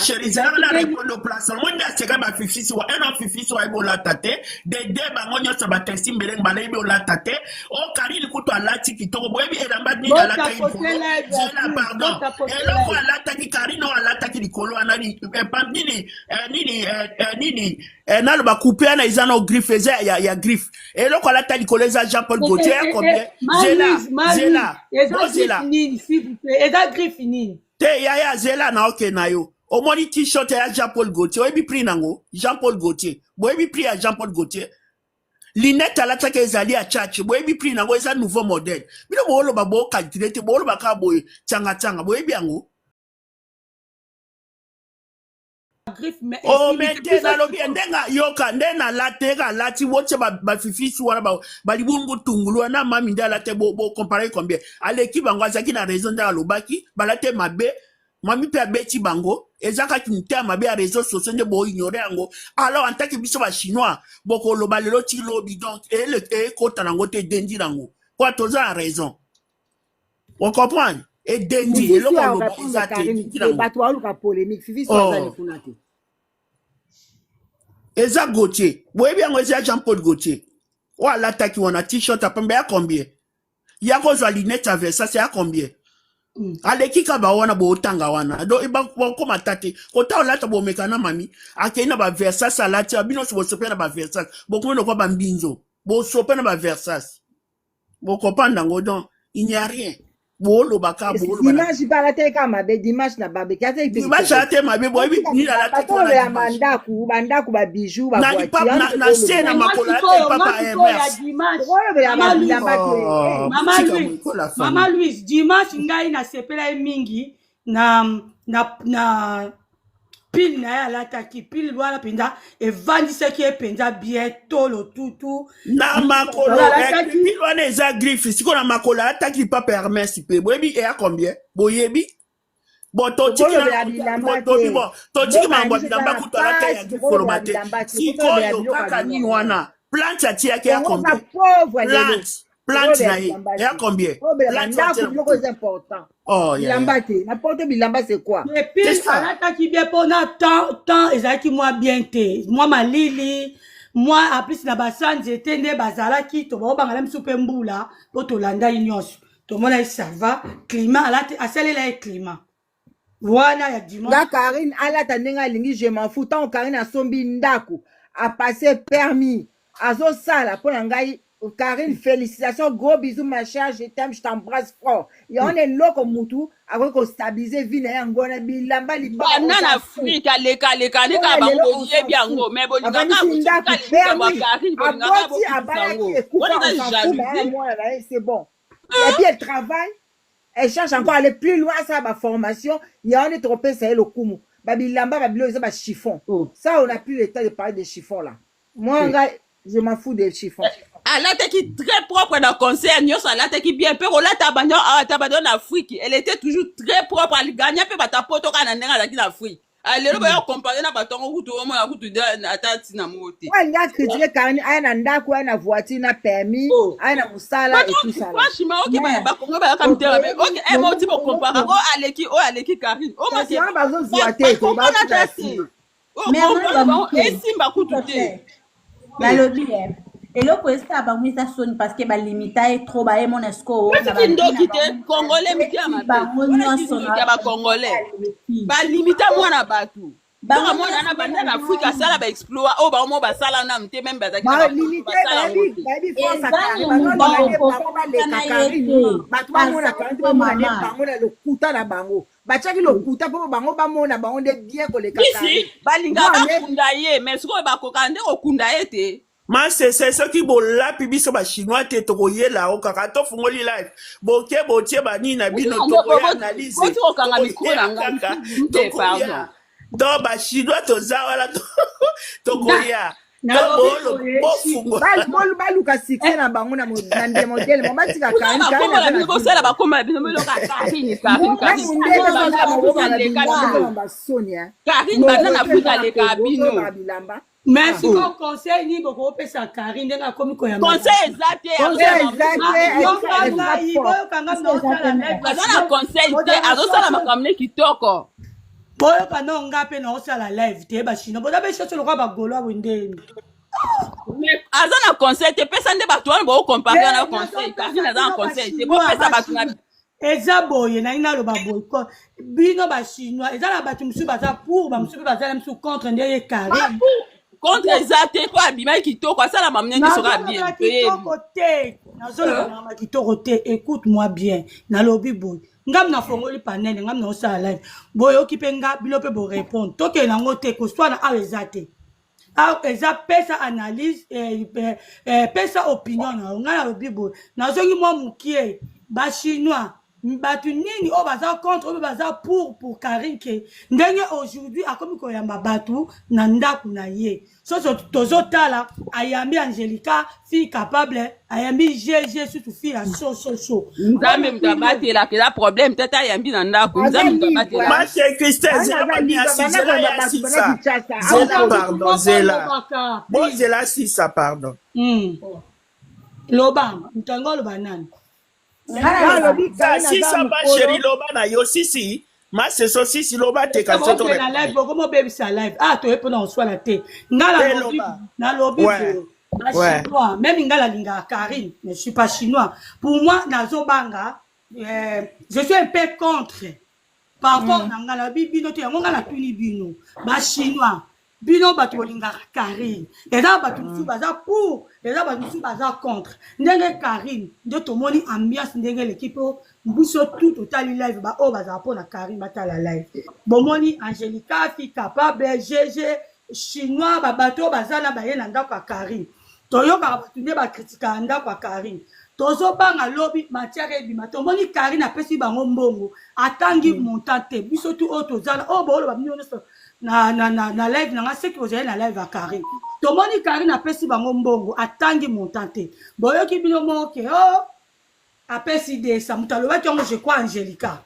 mondaseka bafifisiwa eno fifisiwa ebolata te dede bango nyonso batesti mbelenge balebi olata te o Karine kutu alati kitoko boyebi elamba nini alataki pardon eloko alataki Karine o alataki likolo wana nini naloba coupe ana eza na griffe eza ya griffe eloko alata likolo eza Jean-Paul Gaultier ya combien zela eza griffe nini te yaya zela na oke na yo omoni t-shirt ya Jean-Paul Gaultier oyebi prix nango Jean-Paul Gaultier boyebi prix ya Jean-Paul Gaultier linette alataki ezali ya chache boyebi prix nango eza nouveau modèle bino booloba bocalcule te booloba kaka boye tianga boyebi yango mete nalobi ndenga yoka nde na lateka lati wote bafifisi wana balibungu tungulu wana mami nde alate bo comparer combien aleki bango azaki na raison nde alobaki balate mabe mami pe abeti bango ezaka kinta mabe ya réseaux sociaux nde bo ignorer yango alors en tant que biso ba chinois boko loba lelo ti lobi donc et kota nango te dendi nango quoi toza la raison on comprend et dendi eloko loba ezate bato aluka polémique fifi soazali kuna te eza Gaultier boyebi yango eza Jean-Paul Gaultier o alataki wana t-shirt apembe ya combien ya kozwa linette ya Versace ya combien aleki kaba wana bootanga wana do bakoma tate kota olata bomeka na mami akei na baversas alati bino so bosope na baversas bokomi lokwa bambinzo bosope na baversas bokopanda ngo donc il n'y a rien boolobaka dimanche ba la te kama be dimanche na babe kate dimanche ate mabe boyebi ni la te ko ya mandaku ba bijou ba voiture na scène makolo ate papa Hermès Mama Louise dimanche ngai na sepela mingi na pile na ya lataki pile wana penza evandisaki epenza bientôt lo tutu na makolo pile wana eza griffe siko na makolo ataki papa Hermès pe boyebi e a combien boyebi bon totiki mambo bilamba kutu alata ya gifoloma te sikoyo kaka nini wana plante atiaki ya combien plante na ye ya combien oh bilamba te n'importe bilamba c'est quoi et puis alataki bien pona temps ezalaki moi bien te moi malili moi en plus na basanze etende bazalaki to bangala msupe mbula po tolanda nyonso to mona ça va climat alati asalela climat voilà ya dimanche la Karine alata ndenga lingi je m'en fous tant Karine asombi ndako a passé permis azo sala po ngai Karine, félicitations, gros bisous ma chère, je t'aime, je t'embrasse fort. Et on est là comme Moutou, avant qu'on stabilise vie, on a bilamba li ba na Afrique leka ni ka bango ye biango mais bon nga c'est bon. Et puis elle travaille, elle cherche encore à aller plus loin ça ma formation, il y a on est trompé ça le kumu. Ba bilamba ba bilo ça chiffon. Ça on a plus le temps de parler de chiffon là. Moi je m'en fous des chiffons. Elle était très propre dans le concert. Elle était bien peu. En Afrique. Elle était toujours très propre. Elle gagnait peu ta poto quand elle est en Afrique. Elle est là comparé na baton route au moins route de atati na moté. Ouais, il a critiqué quand elle a ndako na voiture na permis, elle a musala et tout ça. Franchement, OK ba kongo ba comme terre mais OK, elle m'a dit pour comparer aleki Karine. Oh moi c'est pas besoin de voiture, on a taxi. Mais on et simba kututé. La lobby et là pour ça ba misa sonne parce que ba limita est trop ba mon esco ba ndoki te congolais mikia ba monyo sonne ba congolais ba limita mwana batu ba mwana na banda na Afrika sala ba exploit o ba mo ba sala na mte même ba zaki ba limita ba bi force ba mona kanti ba mane ba mona le kuta na bango ba chaki le kuta po bango ba mona ba onde bien ko le kaka ba linga ba kunda ye mais siko ba kokande ko kunda ete ma c'est ce qui bola pibi so ba chinois te to yela o kaka to fungoli live boke botie ba ni na bino to analyse to kanga micro na ngaka pardon do ba chinois to zawala to koya na bolo bofungo ba luka sikse na bango na ndé modèle mo matika kan na ko sala ba koma bino mo loka Karine banana futa le kabino mais si on conseille ni beaucoup pesa Karine ndenga komi ko ya conseil exact conseil azosala makamne kitoko boyo kana ngape na osala live te ba chino boda be shotso lokwa ba golo wendeni mais azana conseil te pesa nde ba toana bo comparer na conseil Karine azana conseil te bo pesa ba tuna eza boye na ina lo ba boycott bino ba chinois eza la batu musu baza pour ba musu baza musu contre ndeye Karine contre exact quoi bima kitoko sala mamne qui sera bien côté na zolo na kitoko te écoute-moi bien na lobi boy ngam na fongoli panel ngam na osala live boy okipe nga bilope bo répondre toke na ngote ko soit na awezate eza pesa analyse pesa opinion na nga na lobi boy na zongi moi mukie ba chinois batu nini o baza contre o baza pour Karine ke ndenge aujourd'hui akomi ko yamba batu na ndaku na ye so tozotala ayambi Angelica fille capable ayambi GG surtout fille la so nzambe mtabati la que la problème tata ayambi na ndaku nzambe mtabati la ma chérie Christelle zela mani asizela ya sisa zela pardon zela bon zela sisa pardon loba mtangolo banani si ça va chérie loba na yo sisi ma c'est so sisi loba te ka soto na live comment baby sa live to epona on soit la te ngala na lobby chinois même ngala linga Karine mais je suis pas chinois pour moi nazo banga je suis un peu contre. Par rapport à la bino, tu as un tuni bino, ba chinois, bino batu lingara Karine. Et là, batu sous baza pour, et là, batu sous baza contre. Ndenge Karine, de ton moni ambiance, ndenge l'équipe, bousso tout total live, ba oh baza pour la Karine, bata la live. Bon moni Angelica, fi capable, GG, chinois, ba bato baza na baye nanda kwa Karine. Toyo ka batu ne ba critica nanda kwa Karine. Tozo banga lobby matière ebima tomoni Karine apesi bango mbongo atangi montate biso tu auto zala o bolo ba mino na live na ngase ki ozali na live a Karine tomoni Karine apesi bango mbongo atangi montate boyoki bino moke o apesi de sa mutalo ba tongo je crois Angelica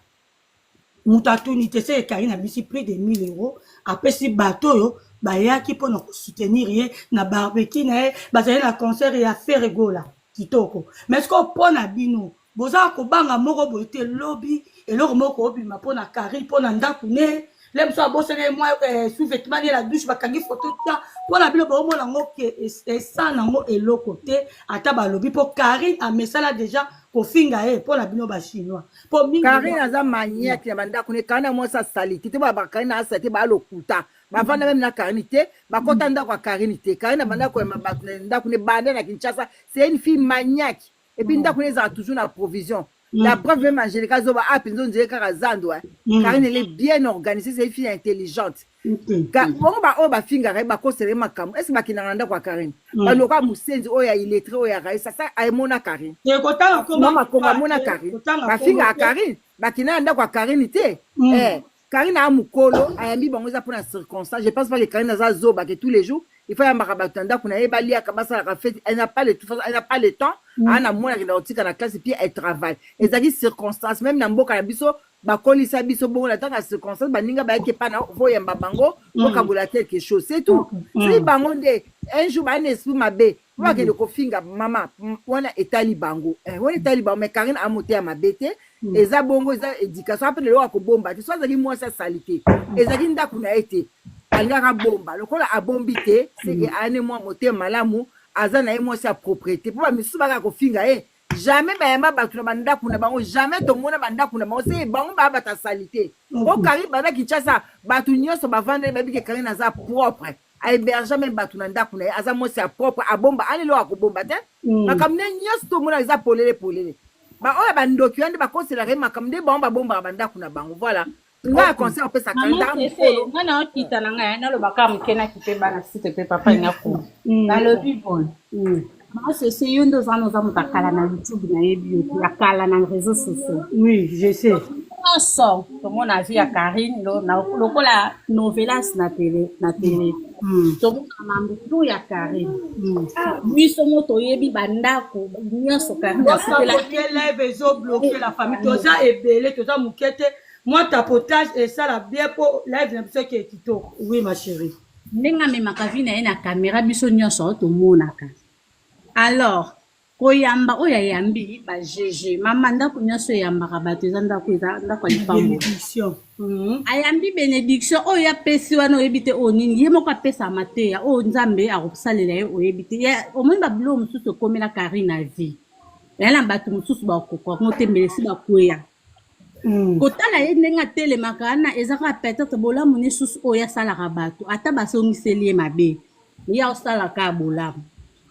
mutatu ni tese Karine abisi près de 1000 € apesi bato yo bayaki pona ko soutenir ye na barbecue na ye bazali na concert ya faire gola kitoko mais est-ce qu'on prend na bino boza ko banga moko boite lobby et loko moko obima pona Karine pona ndaku ne lem so abosene moi sous-vêtement la douche bakangi photo ta pona bino bo mona ngoke et ça nango eloko te ata ba lobby po Karine a messala déjà ko finga pona bino ba chinois po mingi Karine aza maniaque ya bandaku ne kana mo sa saliti te ba Karine a sate ba lokuta bavanda même na Karine te bakota ndako ya Karine te Karine bandako ya mabatu ndako ne bande na Kinshasa c'est une fille maniaque et puis ndako ne za toujours na provision la preuve même Angelica zoba apinzo nzeye kaka zando Karine elle est bien organisée c'est une fille intelligente bongo ba o ba finga ba ko sere makamu est-ce ba kinanga ndako ya Karine ba loka musenzi oya illettré oya raisa ça ay mona Karine te kotanga ko mama ko mona Karine ba finga ya Karine ba kinanga ndako ya Karine te Karine a mukolo ayambi bango za pour la circonstance je pense pas que Karine a zoba que tous les jours il faut yamba kabatanda kuna ebali akabasa la fête elle n'a pas le temps ana mona ki nautika na classe puis elle travaille ezaki circonstance même na mboka na biso bakolisa biso bongo na tanga circonstance baninga ba yeke pana vo yamba bango bokabola quelque chose c'est tout si bango nde un jour ba esprit mabe wa ke ko finga mama wana etali bango wana etali bango mais Karine a monté à mabete eza bongo eza éducation après le ko bomba tu sois zaki moi ça salité ezaki ndaku na été alingaka bomba lokola abombi te c'est que ane moi moté malamu azana moi sa propriété pour ba misu baka ko finga jamais bayamba batu na bandaku na bango jamais tomona bandaku na bango c'est bango ba bata salité o Karine bana Kinshasa batu nyonso bavanda babi ke Karine aza propre a héberger même batu na ndaku na aza moi sa propre abomba ale lo akobomba te makamne nyonso tomona eza polele ba oya bandoki ande bakonsela re makamde bomba bomba bandaku na bango voilà nga conseil on peut ça kanda mukolo ngana okita na nga na lo baka mukena kipe bana site pe papa ngako na lo people moi c'est yondo za nos amutakala na YouTube na yebi ya kala na réseaux sociaux oui je sais ensemble comme on a vu à Karine lokola novelas na télé to mama mbu ya Karine lui somo to yebi bandako nyonso Karine la live ezo bloquer la famille toza ebele toza mukete moi tapotage et ça la bien pour live na biso ke kitoko oui ma chérie ndenge amemaka vi na ye na caméra biso nyonso tomonaka alors koyamba oyo ayambi ba GG mama ndako nyonso eyambaka bato eza ndako lipango ayambi bénédiction oyo apesi wana oyebi te oyo nini ye moko apesa mateya oyo nzambe akosalela ye oyebi te omoni babilo mosusu ekomela Karine na vie yala bato mosusu bakokoka ngotembelesi bakweya kotala ye ndenge atelemaka wana ezaka peut-être bolamu ne susu oyo asalaka bato ata basongiseli ye mabe ye aosalaka bolamu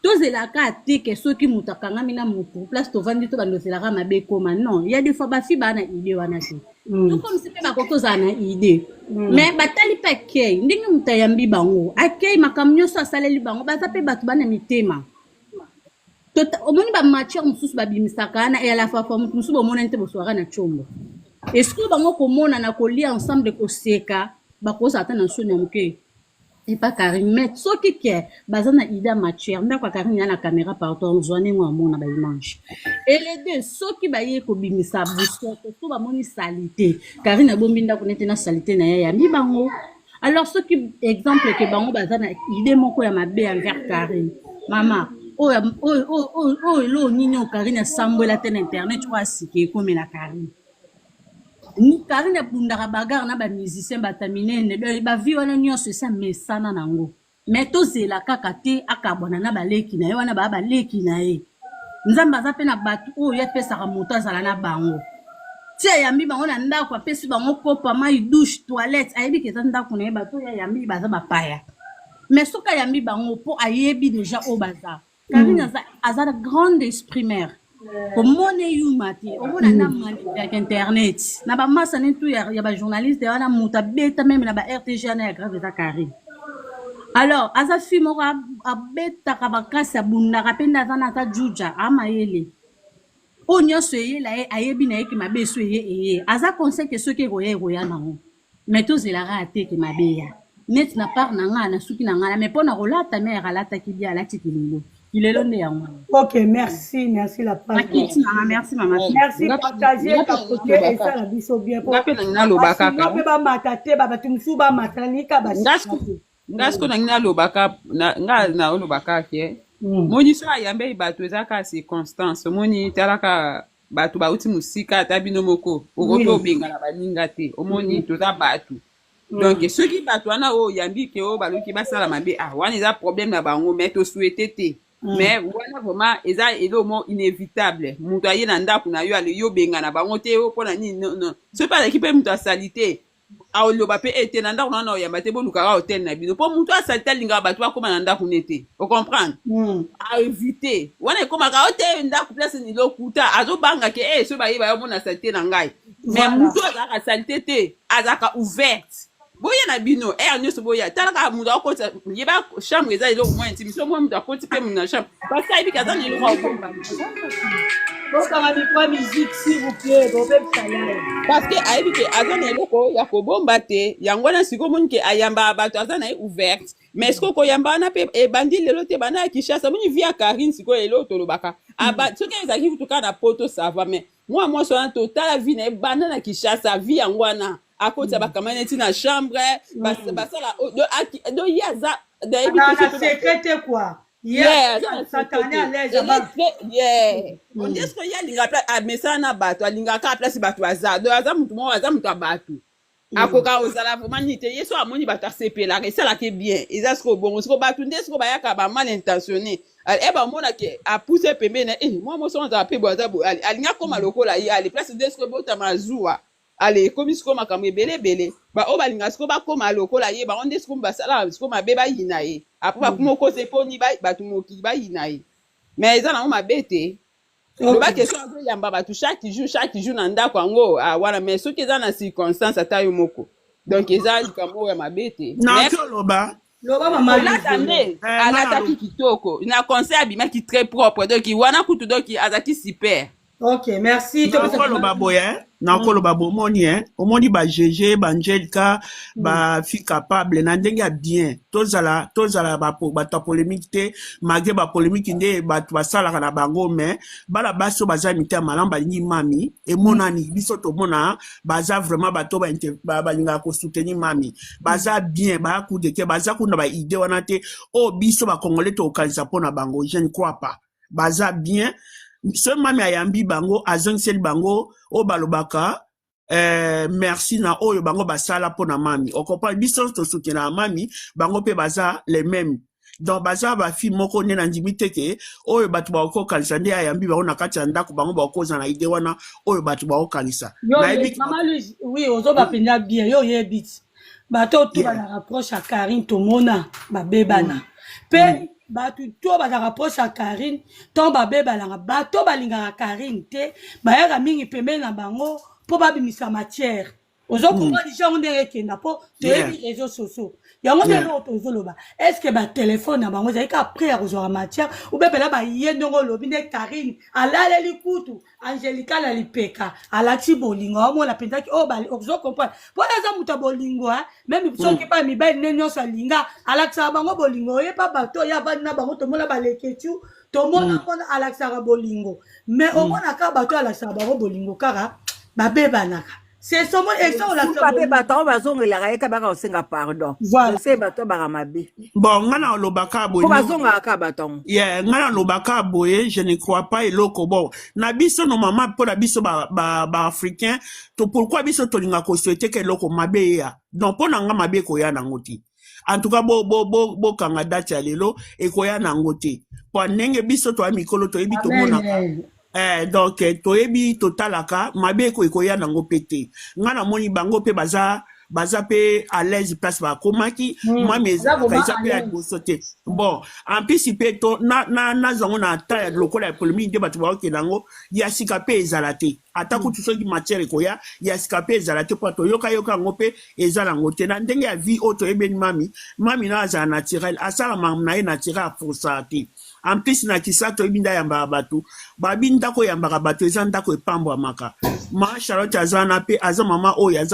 tozelaka ateke soki moto akangami na motu place tovandi to bandozelaka mabe ekoma non ya des fois bafi bana idée wana te tokomisi mpe bakoki ozala na idée mais batali mpe akei ndenge moto ayambi bango akei makambo nyonso asaleli bango baza mpe bato bana mitema omoni bamatière mosusu babimisaka wana e alafafa motu mosusu bomonani te boswaka na tshombo eske bango komonana kolia ensemble koseka bakozala ata na nsoni ya moke epa Karine mais soki ke baza na ida matière ndako ya Karine ya na caméra partout ozwane ngo amona baimage et les deux soki baye kobimisa busoto so bamoni salité Karine abombi ndako nete na salité na ye yambi bango alors soki exemple ke bango baza na idée moko ya mabe envers Karine mama oh lo nini o Karine asambwela te na internet oyo asike ekomela Karine Karine bundaka bagarre na ba musicien bataminene ba vie wana nyonso esa mesana nango mais tozela kaka te akabona na baleki na ye wana baleki na ye nzambe aza pe na bato oyo apesaka moto azala na bango tia yambi bango na ndako apesi bango kopa mai douche toilette ayebi ke eza ndako na ye bato ya yambi baza bapaya mais soki ayambi bango mpo ayebi déjà oyo baza Karine aza na grande esprit mère omona yuma te omona na manipulaka internet na bamasa ne tu ya bajournaliste wana moto abeta meme na ba-rtg ana ya grave eza Karine alors aza fille moko abetaka bakasi abundaka mpe nde aza na ata juja amayele oyo nyonso eyela ye ayebi na ye ke mabe so eye aza conseil ke soki ekoya nango mais tozelaka ate ke mabe ya neti na part na ngai na suki na ngai mais mpo na kolata mere alataki bia alatiki lelo nde yango. Ok, merci la page. Merci maman. Merci partager capoter et ça la biso bien pour na lobaka ka pe ba matate ba batumsu ba matanika ba ngasko na lobaka na lobaka ke moni so ayambe bato ezaka circonstance moni talaka bato bauti musika tabino moko okoto bengala baninga te omoni toza bato donc soki bato wana o yambi ke o baloki basala mabe wana eza problème na bango mais to souhaiter te mais wana vraiment eza elomo inévitable mutu aye na ndako na yo ale yo benga na bango te o pona nini non so pas l'équipe mutu asalite aoloba pe ete na ndako na oyamba te bolukaka hotel na bino po mutu asalite alinga bato bakoma na ndako nete o comprendre a éviter wana ekomaka hotel ndako place ni lokuta azobanga ke so bayeba yo mona salite na ngai mais mutu azaka salite te azaka ouverte boya na bino nyonso boya talaka mutu akota yeba chambre eza eloko mwa intime so mwa mutu akoti mpe mu na chambre parce que ayebi kaza na eloko akomba bokanga mikwa musique s'il vous plaît bobebisa yaye parce que ayebi ke aza na eloko ya kobomba te yango wana sikoyo moni ke ayamba bato aza na ye ouverte mais sikoyo koyamba wana mpe ebandi lelo te bana ya Kinshasa moni vi ya Karine sikoyo eloko tolobaka soki ezalaki kutuka na poto sava mais mwa so wana totala vi na ebanda na Kinshasa vi yango wana à côté de la neti na chambre basala do yaza dayebi que secrétaire quoi on dit que ya linga place a mesana bato alinga ka place bato aza do aza mutu mo aza mutu bato akoka ozala vraiment nite yeso amoni bato asepela resala ke bien eza sko bon sko bato ndesko bayaka ba mal intentionné ba mona ke a pousser pembene moi mo so nza pe boza bo alinga koma lokola ye ali place ndesko bota mazua ale komi siko makambo ebele ba o balinga siko bakoma lokola ye ba onde siko basala siko mabe bayina ye apo bakuma koze poni bato moki bayina ye mais eza na mabe te loba question azo yamba bato chaque jour na ndako yango wana mais soki eza na circonstance ata yo moko donc eza likambo ya mabe te loba mama alataki kitoko na conseil abimaki très propre donc wana kutu donc azaki super. Ok, merci. Nakoloba bomoni omoni ba GG ba Angelica ba fille capable na ndenge ya bien tozala ba polémique te malgré ba polémique nde bato basala na bango mais bala baso baza mita malamba ni mami et monani biso to mona baza vraiment bato ba linga ko soutenir mami baza bien ba coup de ke baza kuna ba idée wana te o biso ba congolais to kanisa pona bango je ne crois pas baza bien. Ce mami ayambi bango azangsel bango o balobaka merci na oyo bango basala pona mami on comprend biso to soutena mami bango pe baza les mêmes donc baza ba fi moko ne na ndimite ke oyo batu ba ko kalisa nde ayambi bango na kati ya ndako bango ba ko za na ide wana oyo batu ba ko kalisa na ebi mama Louise oui ozo ba penya bien yo yebit bato tu ba na rapproche à Karine to mona ba bebana pe bato to ba rapproche à Karine to ba bebalanga bato balingaka Karine te bayaka mingi pembe na bango po babimisa matière ozo comprendre déjà on est kenda po te réseaux sociaux yango de l'autre ozoloba est-ce que ba téléphone na bango zaika après à rejoindre matière ou bebela ba yendongo lobi ne Karine alale likutu Angelica la lipeka alati bolingo o mona pentaki o bali ozo comprendre po eza muta bolingo même soki pa mi ba nenyo salinga alaksa bango bolingo ye pa bato ya ba na bango to mona baleketu to mona pona alaksa bolingo mais o mona ka bato alaksa bango bolingo kara ba bebanaka. C'est seulement ça la papa bato bazongela ka eka baka osenga pardon. C'est bato baramabi. Bon, ngana lobaka boye. Bazonga ka bato. Yeah, ngana lobaka boye, je ne crois pas eloko bon. Na biso no mama pour la biso ba africain, to pourquoi biso to linga ko souhaiter que eloko mabe ya. Donc pona nga mabe ko ya na ngoti. En tout cas bo kanga date ya lelo e ko ya na ngoti. Po ndenge biso to amikolo to ebito mona. Donc toyebi totalaka mabe ko ekoya nango pété ngana moni bango pe baza pe à l'aise place ba komaki moi mes kaisa pe à sauter bon en plus pe to na zango na ta lokola ya polémique de batu ba ke nango ya sika pe ezalate atako tu soki matière ekoya ya sika pe ezalate po to yoka ngo pe ezala ngo te na ndenge ya vie auto ebeni mami na za naturel asala na ye naturel pour ça te en plus na kisato ibinda yamba batu babinda ko yamba batu ezanda ko epambo amaka ma Charlotte azana pe aza mama oya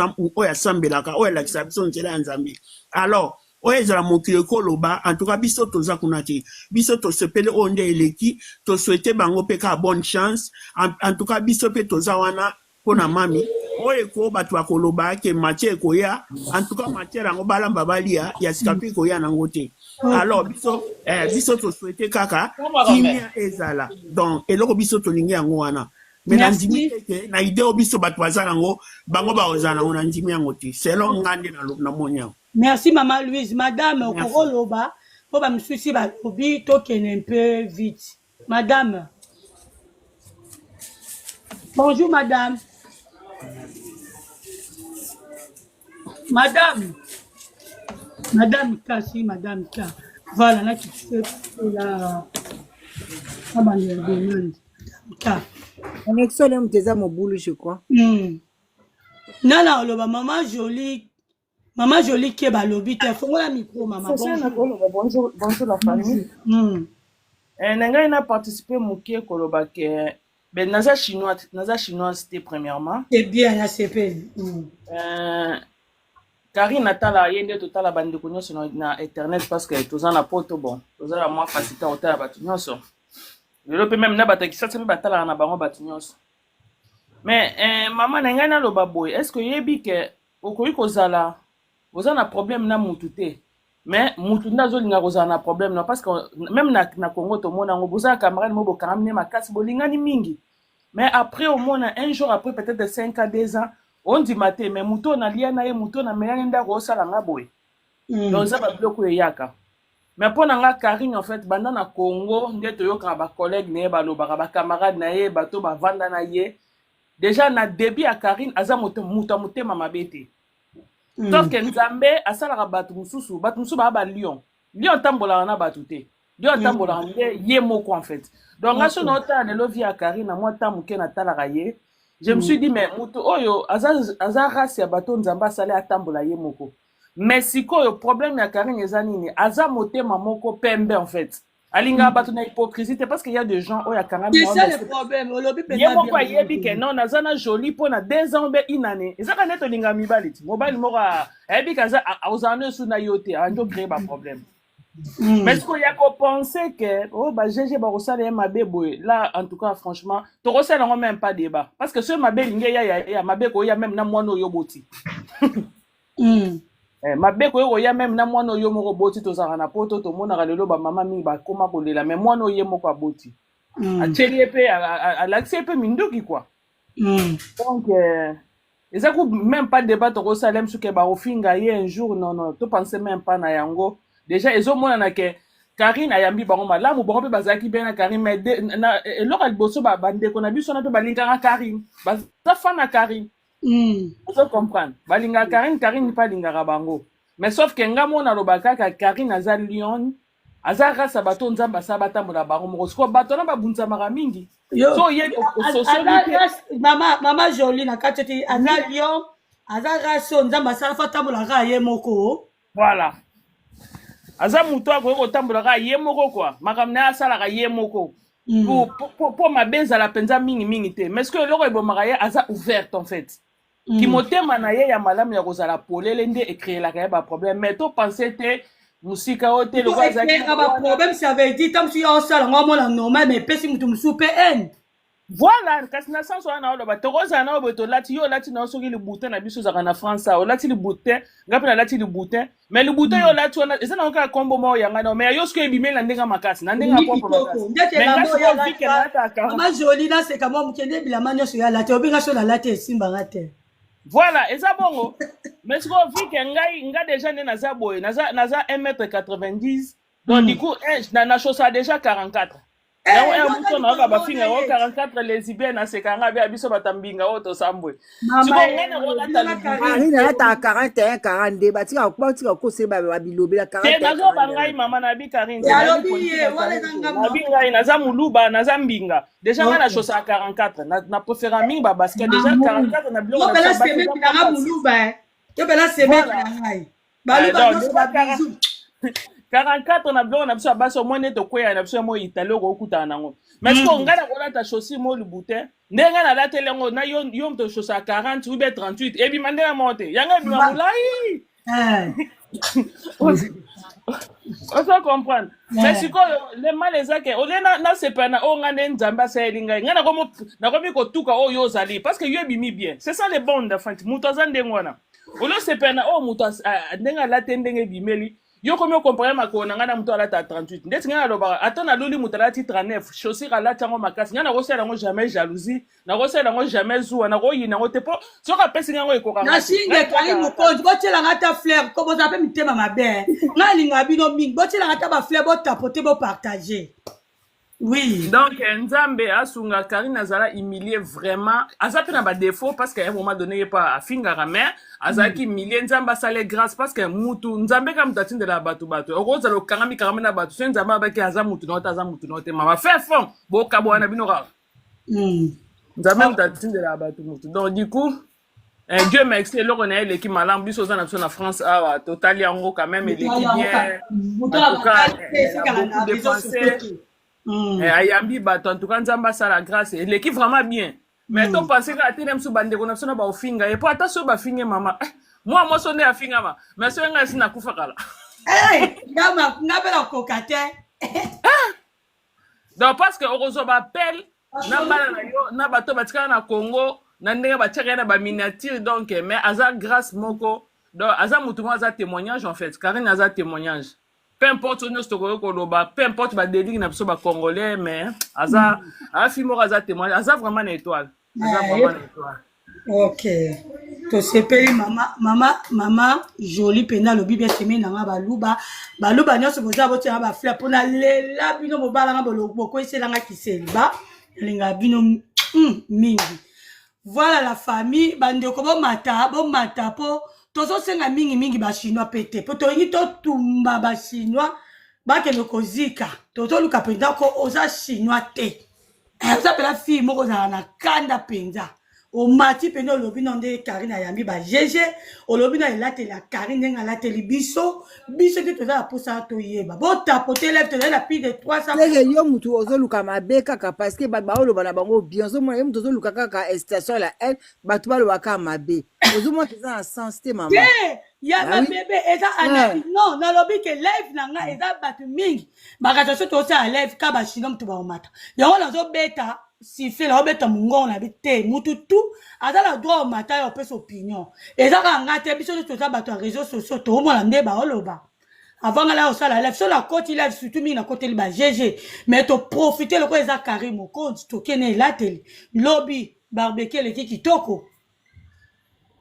sambelaka oya lakisa biso nzela ya Nzambe alors oya ezala mokili koloba en tout cas biso toza kuna te biso tosepele onde eleki to souhaiter bango pe ka bonne chance en tout cas biso pe toza wana pona mami oye ko batu akoloba ke matière koya en tout cas matière ngo balamba balia ya sikapi koya nango te alors biso to souhaiter kaka kimia ezala donc eloko biso to lingi yango wana mais na ndimi te na idée biso batu bazala ngo bango ba ozana ngo na ndimi yango te selon ngande na monya. Merci maman Louise. Madame Okoloba po ba msusi ba lobi to kene un peu vite. Madame. Bonjour madame. Madame Kassi, madame K. Voilà, là qui fait la demande. On est seul, on était à mon boulot, je crois. Non, maman jolie qui est balobi. Faut la micro, maman. Bonjour la famille. Nenga n'a participé Mouké Koloba que ben naza chinois c'était premièrement. C'est bien la CP. Karine atala yende totala bande ko nyonso na internet parce que toza na poto bon toza la moi facilité otala batu nyonso lelo pe même na batakisa tsembe batala na bango batu nyonso mais maman nenga na loba boy est-ce que yebi ke okoyi kozala ozana problème na mutu te mais mutu ndazo linga kozala na problème na parce que même na Congo to mona ngo boza camarade mo bo karamne makasi bolingani mingi mais après au moins un jour après peut-être de 5 à 2 ans on dit maté mais muto na lia na ye muto na meyanga ndako osala nga boy donc ça ba bloco yaka mais pour nga Karine en fait banda na Congo ndeto yoka ba collègue ne ba loba ba camarade na ye bato ba vanda na ye déjà na début à Karine aza mutema mabete sauf que Nzambe asala bato mususu ba lion tambola na bato te lion tambola ye moko en fait donc ngaso na ota ne lo via Karine na moi tamuke na talaka ye. Je me suis dit, mais mutu oyo, aza race ya bato Nzamba sale atambola ye moko. Mais siko yo problème ya Karine ezanini, aza motema moko pembe en fait. Alinga bato na hypocrisie, parce qu'il y a des gens oyo akanga c'est ça le problème, olobi pe ye moko yebi ke non, nazana joli po na 2 ans be inane. Ezaka neto linga mibali ti. Mobile moko yebi kaza ozana su na yote, anjo créer ba problème. Mais ce qu'on y a qu'à penser que oh bah GG ba rosala mabe boy là en tout cas franchement to rosala on même pas débat parce que ce mabe linge ya mabe ko ya même na mwana yo boti mabe ko ya même na mwana yo moko boti to zaka na poto to mona lelo ba mama mi ba koma ko lela mais mwana yo moko boti a teli pe à l'accès pe minduki quoi donc ça coup même pas débat to rosala même ce que ba ofinga ye un jour non to penser même pas na yango. Déjà ils ont monana que Karine ayambi bango malamu bango pe bazaki bien na Karine mais na eloko liboso ba bande ko na biso na pe balinga Karine baza fana Karine vous comprendre balinga Karine pas linga bango mais sauf que ngamo na lobaka ka Karine aza lion aza rasa bato Nzamba sabata mola bango mo ko bato na babunza mara mingi so ye mama jolie na kateti aza lion aza rasa Nzamba sabata mola ga ye moko voilà. Aza muto ko tambola ka ye moko quoi makamna asala ka ye moko pour ma benza la penza mingi te mais ce que loko ebomaka ye aza ouverte en fait ki motema na ye ya malamu ya kozala polele nde écrire la ka ba problème mais to penser te musika ote le quoi ça ba problème ça veut dire tant si on sala ngamo la normal mais pesi mutu musupe en voilà kasi na sanso na oloba tokoza na oboto lati yo lati na soki le bouton na biso zaka na France o lati le bouton ngapi na lati le bouton mais le bouton yo lati wana eza na ka kombo mo yanga na mais yo soki ebimela ndenga makasi na ndenga propre makasi ma joli na c'est comme mukende bilama nyoso ya lati obinga so la lati esimba ngate voilà eza bongo mais ce qu'on vit que nga déjà naza boy naza 1m90 donc du coup na chose déjà 44 yango muso na oka bafinga o 44 lesbiennes asekanga be abiso batambinga o to sambwe sikongana wala tali Karine ata 41 42 batika kubatika ko se ba bilobela 41 nazo bangai mama na bi Karine na bi ngai naza muluba naza mbinga déjà ngana chosa 44 na préféra mingi ba basket déjà 44 na biloko na seme na muluba yo bela seme na ngai baluba no ba bizu 44 na biloko na biso ya basi omoi nete okwea na biso ya moi itali okokutana nango mais siko ngai na kolata chosi mo libute ndenge nalateli yango na yo moto chosa 40 ube 38 ebima nde na moko te yango ebima molai oso comprendre mais sikoyo le mal ezake olie nasepana oyo ngai nde nzambe asaleli ngai ngai nakomi kotuka oyo ozali parce que yo ebimi bien c'est ça le bon d'enfant moto aza ndenge wana olie osepana oyo moto ndenge alate ndenge ebimeli yo komi okompare makolo na ngai na moto alata 38 ndeti ngai nalobaka ata naluli moto alati 39 chaussure alati yango makasi ngai nakosala yango jamais jalousie nakosala yango jamais zuwa nakoyina yango te po soki apesi ngai yango ekokanga nasinge kali mokonzi botielanga ata fleur ko boza mpe mitema mabe ngai alinga bino mingi botielanga ata bafleur botapote bopartage. Oui. Donc, Nzambe asunga Karine azala humilié vraiment. Aza pe na ba défaut parce qu'à un moment donné il pas afinga mais azaki humilié Nzamba sale grâce parce que mutu Nzambe kam tatine de la batu. Okoza lo karami na batu. Nzamba ba ki aza mutu note mama fait fond. Bo kabo na bino ra. Nzambe tatine de la batu mutu. Donc du coup Dieu merci le connaît l'équipe malam biso za na France ah total yango quand même l'équipe bien. En tout cas, beaucoup dépensé. Ayambi bato en tout cas nzamba ça la grâce l'équipe vraiment bien mais ton pensé que atene mso bande ko na ba ofinga et pas ata so ba finge mama moi sonde afinga ma mais so nga sina kufa kala ngama ngabela kokate donc parce que okozo ba appel na bala na yo na bato batika na Congo na ndenge ba tchaka na ba miniature donc mais aza grâce moko donc aza mutu mo aza témoignage en fait Karine aza témoignage. Peu importe où nous sommes, peu importe le délit que nous congolais, mais Aza, Afimo Aza témoigne, Aza vraiment une étoile. Aza vraiment une étoile. Ok. To sepeli mama jolie pena lobi bien semé na baluba nyonso boza boti na ba fleur pona lela bino mobala nga boko esela nga kiseli ba linga bino mingi. Voilà la famille bandeko bo mata po tozo senga mingi ba chinois pété po to ngi to tumba ba chinois ba ke lokozika tozo luka penda ko oza chinois te oza pela fille moko za na kanda penza o mati penda olobi nonde Karine ayambi ba jeje olobi na elate la Karine ngalate libiso biso te toza pour ça to yeba bo tapoter lève te la pile de 300 c'est yo mutu ozo luka mabe kaka parce que ba oloba na bango bien zo mo mutu ozo luka kaka station la elle batu ba loka mabe ozo mo kiza en sens te maman ya ma bébé eza ana non na lobi ke live na nga eza batu mingi bakato so to sa live ka ba shino mutu ba omata yango na zo beta si fait la obeta mungo na bité mutu tout aza la droit au matin on peut opinion eza ka ngate biso to sa bato réseaux sociaux to mo na ndeba oloba avant là au sala live sur la côte live surtout mi na côté li ba GG mais to profiter le ko eza Karimo ko to kene la télé lobby barbecue le kitoko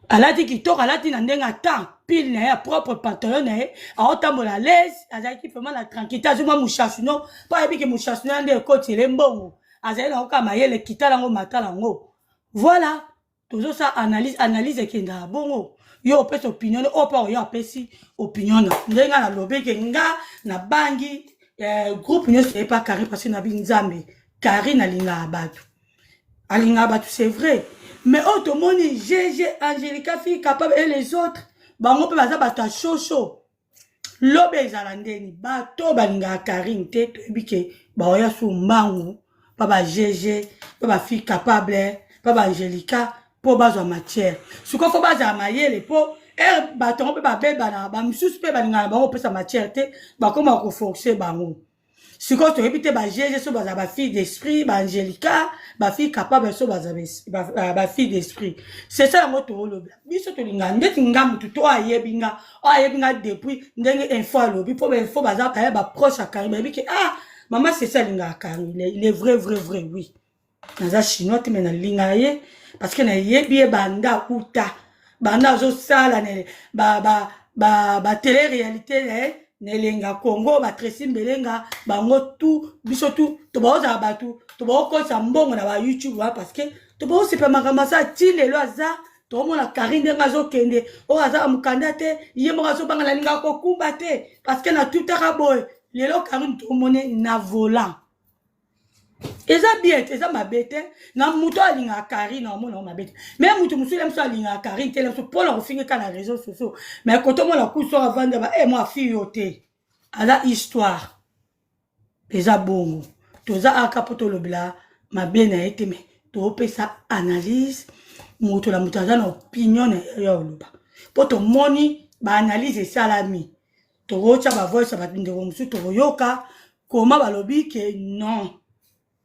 alati kitoko alati na ndenga temps pile na ya propre pantalon na ye aotambola l'aise azaki vraiment la tranquillité azuma mushasuno pa ebiki mushasuno nde côté le mbongo azali na okama yele kitala ngo matala ngo voilà toujours ça analyse kenda bongo yo pesa opinion o pa yo apesi opinion ndenga na lobeke nga na bangi groupe ne c'est pas carré parce que na binzambe Karine alinga abatu c'est vrai mais automoni GG Angelica fille capable et les autres bango pe baza bato chocho lobe ezala ndeni bato balinga Karine te tobike ba oya su mbangu Papa GG, papa fille capable, papa Angelica, pour bazo matière. Ce qu'on faut bazo mayele pour baton ba beba ba misusu pe ba ngala ba sa matière te ba comment ko fonctionner bango. Ce qu'on te répéter ba GG so ba fille d'esprit, ba Angelica, ba fille capable so ba fille d'esprit. C'est ça moto lo. Biso to linga ndeti ngamu to ayebinga depuis ndenge info lo bi pour info baza ba proche à Karine bi ke maman c'est ça linga Karine il est vrai oui naza chinois te mena linga ye parce que na yebi banda uta banda zo sala ne ba télé réalité nelenga Congo batresi mbelenga bango tout biso tout to baoza batu to baokosa mbongo na ba YouTube parce que to baosepa makambo sa ti lelo aza to mona Karine ngazo kende o aza mukanda te ye moko so banga linga ko kumba te parce que na tout boy lelo Karine to mone na volant eza bien eza mabete na muto alinga Karine na mona mabete mais muto musule mso alinga Karine te mso pour la finir kana réseaux sociaux mais quand on la coup sur avant de moi fille yote à la histoire eza bongo toza akapoto lobla mabena ete mais to pesa analyse muto la mutaza na opinion ya oloba poto moni ba analyse salami to rocha ba voice ba ndeko musu to yoka koma balobi ke non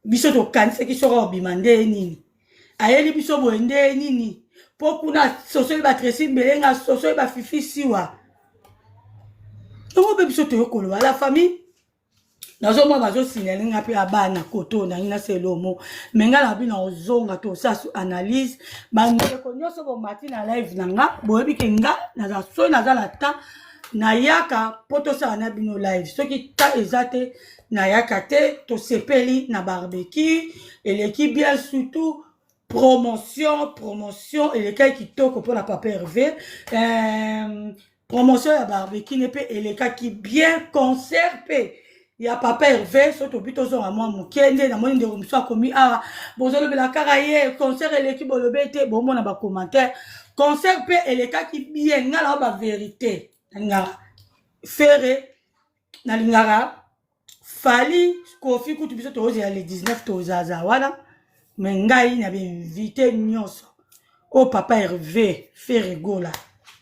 biso to kanise ki sora obimande nini ayeli biso boende nini pokuna soso ba tresi belenga soso ba fifi siwa to be biso to yokolo la famille nazo mwa bazo signalinga pe abana koto na ina selomo menga na bina ozonga to sa analyse bangele ko nyoso bo matina live nanga boyebi kenga na za so na za la ta na yaka poto sa na bino live soki ta ezate na yaka te to sepeli na barbecue et l'équipe bien surtout promotion et les cas qui toko pour la papa Hervé promotion ya barbecue ne pe et les cas qui bien conservé ya papa Hervé soto bito zo à moi mukende na moni de rumso komi a bozolo bela karaye concert et l'équipe bolobete bon mona ba commentaire concert pe et les cas qui bien ngala ba vérité ngara ferré na lingara fali kofi kutu biso to ozi ya le 19 to zaza wana mengai na invité nyonso o papa Hervé Ferregola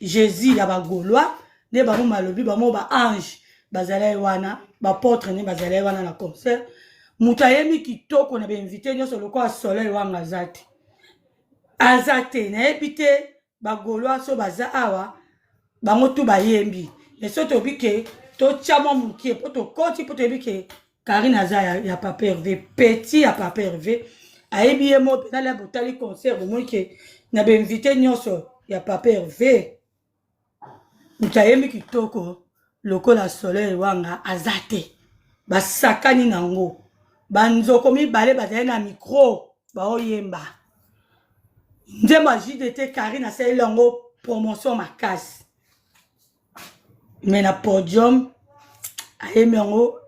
Jésus la ba gaulois ne ba mo malobi ba mo ba ange bazalai wana ba portre ne bazalai wana na concert mutayemi kitoko na ba invité nyonso lokwa soleil wanga azate na ebite ba gaulois so baza awa bango tu bayembi mais soto bike to chamo mukie poto koti poto bike Karine aza ya papa Hervé petit ya papa Hervé ayebi ye mo pena la botali concert mo ke na ba invité nyonso ya papa Hervé mutayemi kitoko lokola soleil wanga azate basakani nango banzoko mibale bazali na micro baoyemba nzemba JDT Karine asali lango promotion makasi mais na podium ayemi yango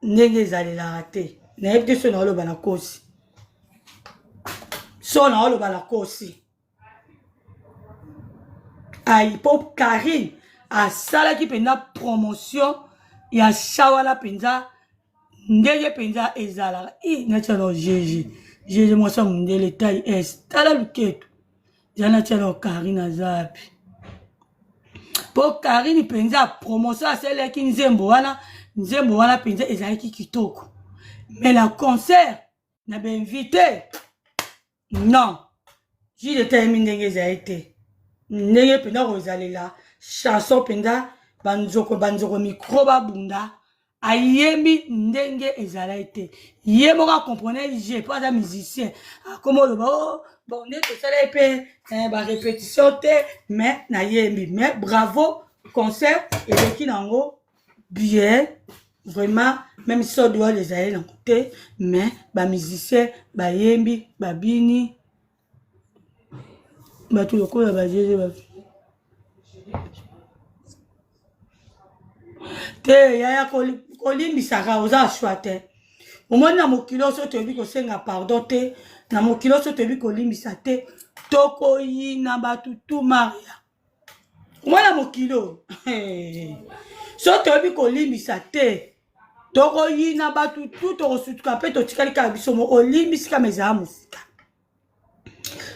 ndenge ezalelaka te nayebi te so na oloba na kosi ayi po Karine asalaki mpenza promotion ya shawala mpenza ndenge mpenza ezalaka natiala GG mwasa mundele taille es tala luketo ja natiala Karine azapi po Karine mpenza promotion asalaki nzembo wana mpenza ezalaki kitoko mais la concert na bainvité non JDT ayemi ndenge ezali te ndenge mpenza kozalela chanson penda banzoko micro babunda ayembi ndenge ezala ete ye moko comprendre je pas un musicien comme le bon ne to sala pe ba répétition te mais na yembi mais bravo concert et qui nango bien vraiment même si ça doit les aller dans côté mais ba musicien ba yembi ba bini ba tout le coup ba jeje ba te yaya kolimbisaka oza shwa te omoni na mokilo so toyebi kosenga pardon te na mokilo so toyebi kolimbisa te tokoyina bato tu maria omoni na mokilo so toyebi kolimbisa te tokoyina bato tu tokosutuka mpe totikali kaka biso mo olimbisi kama ezala mosika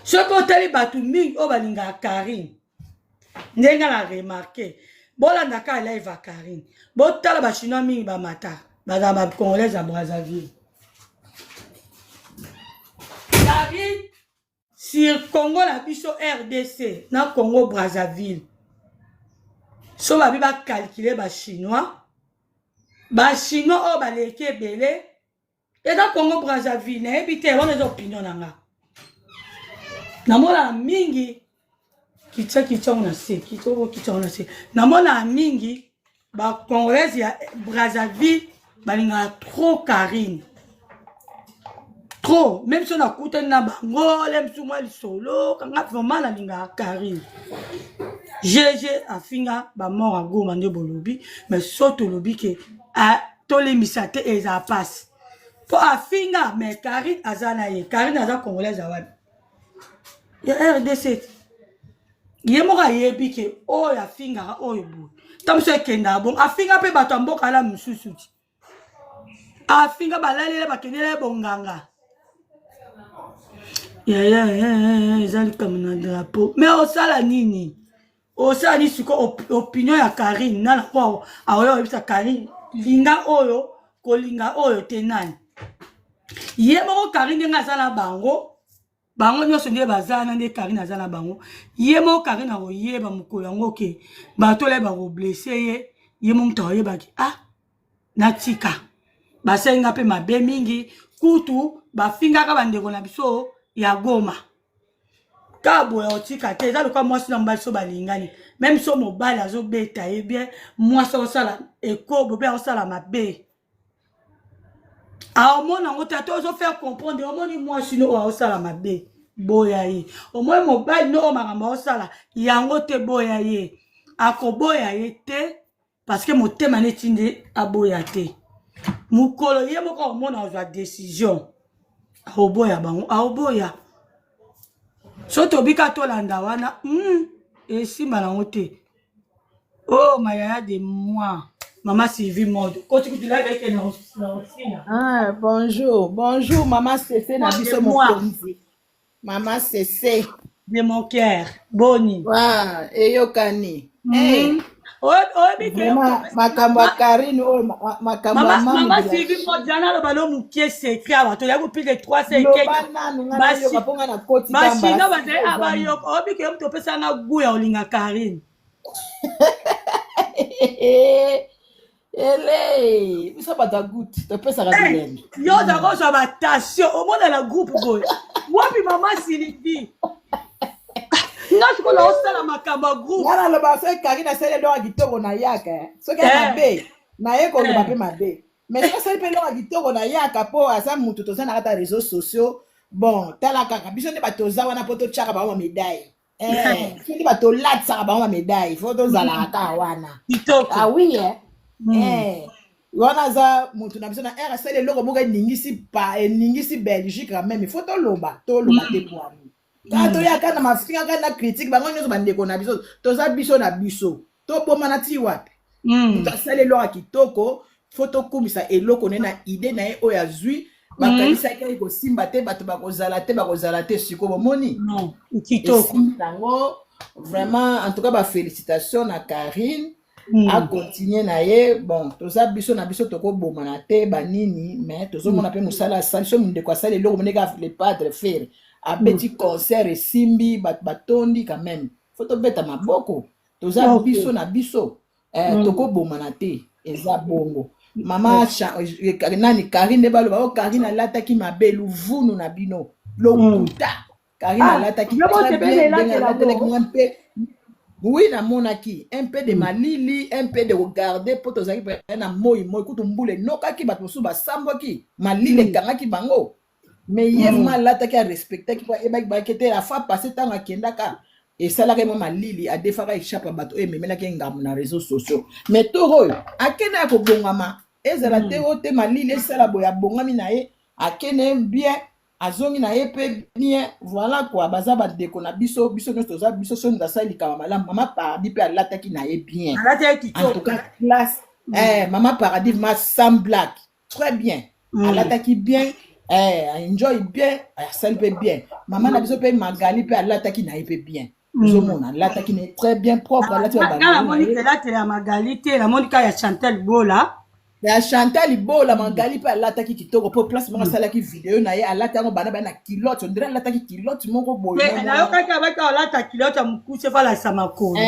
soki otali bato mingi oyo balingaka Karine ndenge na remarke bolandaka live ya Karine botala bachinois mingi bamata bazala bacongolaise ya Brazzaville Karine sur Congo na biso RDC na Congo Brazzaville so babi bakalkile bachinois oyo baleki ebele eza Congo Brazzaville nayebi te wana eza opinion nanga namona mingi kitsa na se namona mingi ba congolaise ya Brazzaville balinga trop Karine trop même si on a coûté na bango même si moi le solo quand on vraiment la linga Karine GG afinga ba mort à Goma nde bolobi mais surtout lobi que a tole misate et ça passe pour afinga mais Karine azana ye Karine aza congolaise awabi ya RDC yemora yebi ke o ya finga o yobu tamso kenda bon afinga pe bato mboka la mususu afinga balalele bakenele bonganga ezali comme na drapeau mais osala nini osala ni siko opinion ya Karine nana kwa aoyo ebisa Karine linga oyo kolinga oyo tenani yemoko Karine nga sala bango nyonso nde bazana nde Karine azana bango yemoko Karine akoyeba mokolo yango ke bato le bakoblesse ye yemo mutu akoyebaki natika basenga pe mabe mingi kutu bafingaka bandeko na biso ya Goma kabo ya otika te eza lokwa mwasi na mobali so balingani même so mobali azobeta ye bien mwasi osala ekobo pe osala mabe aomona ngo te tozo faire comprendre omoni mwasi no osala mabe boya ye omoi mobali no makambo osala yango te boya ye akoboya ye te parce que motema neti nde aboya te mukolo ye moko omona ozwa décision aoboya bango aoboya so tobika tolanda wana esimba nango te oh mayaya de moi Maman Sylvie mode. Bonjour, Maman Cessé, na biso mokonzi. Maman Cessé. De mon cœur, boni. Wa, eyokani. Makambo Karine, makambo Maman Sylvie mode, jana lo balo mukie secret abato ya plus de 300 Machina bande abayoko, obi ke mto pesa na guya olinga Karine. Ele, bisa bata good, te pesa ka bilenge. Yo dako so batation, au moins dans la groupe boy. Wapi Maman Sylvie. Nasi ko la osala makamba groupe. Ngana lo ba fe Karine sele do agitoko na yaka. So ke na be, na ye ko lo ba pe mabe. Mais so sele pe lo agitoko na yaka po asa mutu to sana kata réseaux sociaux. Bon, tala kaka biso ne batoza wana poto chaka ba médaille. Fili bato lat sa ba médaille. Faut to zala aka wana. Ah oui wana za mutu na biso na RSL loko boka ningisi Belgique quand même il faut to loba te poami to ya kana mafinga kana critique bango nyoso bandeko na biso to za biso na biso to boma na ti wapi to sale lo akitoko faut kumisa eloko na idée na ye oya zui bakalisa ke ko simba te bato bakozala te siko bomoni non kitoko nango vraiment en tout cas ba félicitations na Karine a continuer na ye bon toza biso na biso toko boma na te banini mais tozo mona pe musala saliso minde kwa sala eloko moneka le padre faire a petit concert et simbi batondi quand même faut to beta maboko toza biso na biso toko boma na te eza bongo mama nani Karine baloba o Karine alataki mabelu vunu na bino lokuta Karine alataki oui, na monaki, un peu de malili, un peu de regarder, pour tous les na moi, écoute, mboule, no kaki, bat mosu, ba sambo ki, malili, kangaki bango. Mais yé mal là, t'as respecté, qui peut ébaquer la fois passée, tant à Kendaka, et ça là, moi, malili, a des fois, échappe à bateau, et mais maintenant, qu'il y a un réseaux sociaux. Mais toro, à Kena, ko bongama, et ça la te malili, ça la boya bongami nae, à Kena, bien. Azongi na yepe bien voilà quoi baza ba deko na biso nyonso za biso so nda sali ka malamu mama paradis pe alataki na ye bien en tout cas classe mama paradis ma sans blague très bien alataki bien enjoy bien sali pe bien mama na biso pe Magali pe alataki na ye pe bien zo mona alataki na très bien propre alataki ba la Monique là te la Magali te la Monique ya Chantal Bola ya Chantal Bola Magali pe alataki kitoko po place moko sala ki vidéo na ye alata ngo bana na kilote on dirait alataki kilote moko boyo na yo kaka baka alata kilote ya mukuse fala samakolo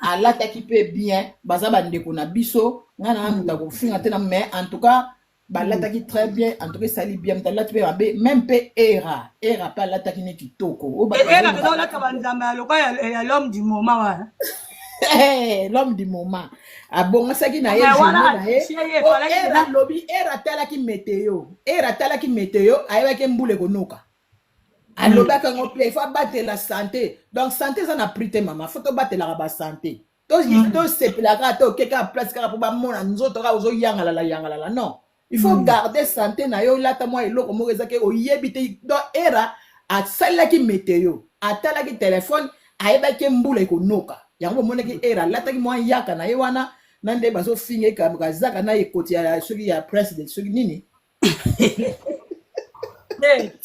alataki pe bien baza bandeko na biso ngana muta ko finga te na mais en tout cas balataki très bien en tout cas sali bien mutalati pe mabe même pe era pa alataki ne kitoko era pe alata banzamba lokwa ya l'homme du moment wa L'homme du moment. Ah bon, ça qui n'a Mais pas voilà, era lobby, era tala qui météo. Era tala qui météo, avec un boule konoka. Alors, il faut battre la santé. Donc, santé, ça n'a pris tes mamans. Il faut battre la santé. Donc, c'est la gâteau, quelqu'un place pour nous autres, yangala. Non. Il faut garder santé. Na yo lata moi elo comme rezake o yebite donc era a sala ki météo. A tala ki téléphone, a eba ke mbula ko noka. Yango mona ki era lata ki moi yaka na yewana nande bazo finge ka zaka na ekoti ya soki ya president soki nini.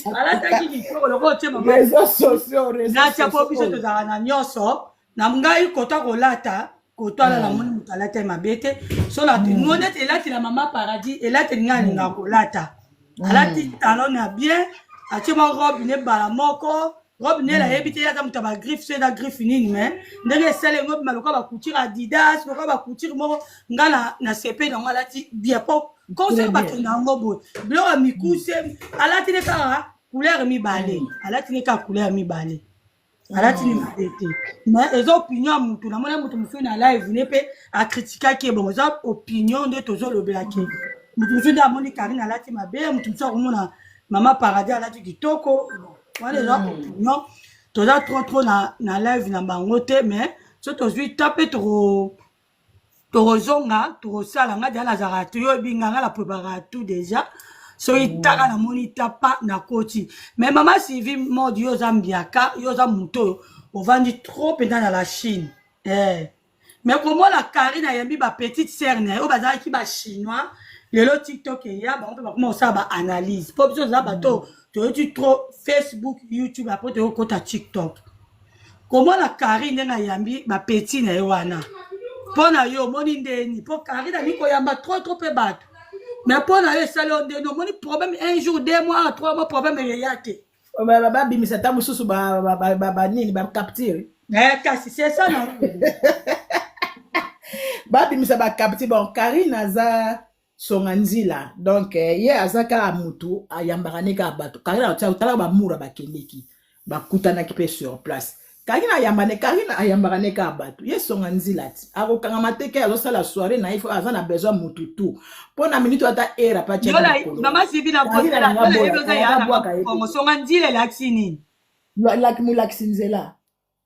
Alata ki ko loko che mama. Réseaux sociaux, Na cha po biso to za na nyoso na ngai kota ko lata kotwala na moni mutu alata mabete so la ngone te lati la mama paradis elati ngani na ko lata alati talon na bien achema robe ne bala moko robe ne la ebite ya mutu ba griffe c'est la griffe nini mais ndenge sele ngobi maloka ba couture Adidas ko ba couture moko ngana na CP na alati bien po conseil ba tuna ngobo bilo mikuse alati ne ka couleur mi balé alati ne ka couleur mi balé alati ni mabete mais les opinions mutu na mona mutu mufi na live ne pe a critiquer qui bon ça opinion de tozo le blaquer mutu mufi na moni Karine alati mabe mutu mufi komona mama paradis alati kitoko voilà les opinions toza trop na live na bangote mais so tozui taper trop torozonga torosala nga dia nazara tu yo binganga la préparer tout déjà so itaka na moni tapa na koti mais maman Sylvie modi yo zambiaka yo za muto on vend trop pendant dans la Chine mais comment la Karine a yambi ba petite sœur na yo bazala ki ba chinois le TikTok ya ba on peut pas comment ça ba analyse pour besoin za bato tu trop Facebook YouTube après tu kota TikTok comment la Karine na yambi ba petit na yo wana pona yo moni ndeni pour Karine ni ko yamba trop pe bato mais pour aller salon de nous, mon problème un jour, 2 mois, 3 mois, problème est yake. Baba bimisa tamu susu ba nini ba capture. Kasi c'est ça non. Ba bimisa ba capture bon Karine aza songanzila donc ye azaka mutu ayambarane ka bato. Karine otala ba mura ba kendeki ba kutana ki pe sur place. Karine ayambarane ka bato. Ye songanzila ti. Ako kanga mateke azo la soirée na ifo azana besoin mutu tout. Pona minute ata era pa tchela. Maman Sylvie na poste la Kongo songanzila la xini. La ki mulaksinzela.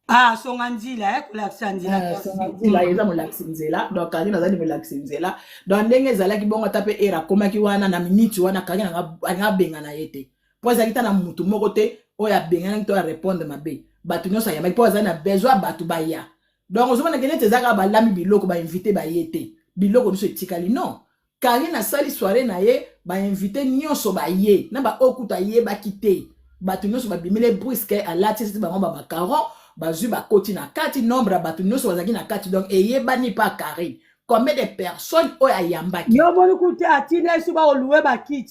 Ah songanzila ko laksanzila. Songanzila eza mulaksinzela. Donc Karine azani mulaksinzela. Donc ndenge zala ki bongo tape era koma ki wana na minute wana Karine nga benga na yete. Poza kita na mutu moko te oya benga na to répondre mabe. Batu nyonso ya mai po azana besoin batu baya. Donc ozomona kene tezaka ba lami biloko ba invité ba yete. Biloko nyonso etikali non. Karine asali soirée na ye ba invité nyonso ba ye. Na ba okuta ye ba kite. Batu nyonso ba bimele brusque alati sisi ba ngomba macaron, ba zu ba koti na kati nombre batu nyonso bazaki na kati donc eyebani pa Karine. Combien de personnes oya yambaki. Yo boni kuti atine suba oluwe ba kit.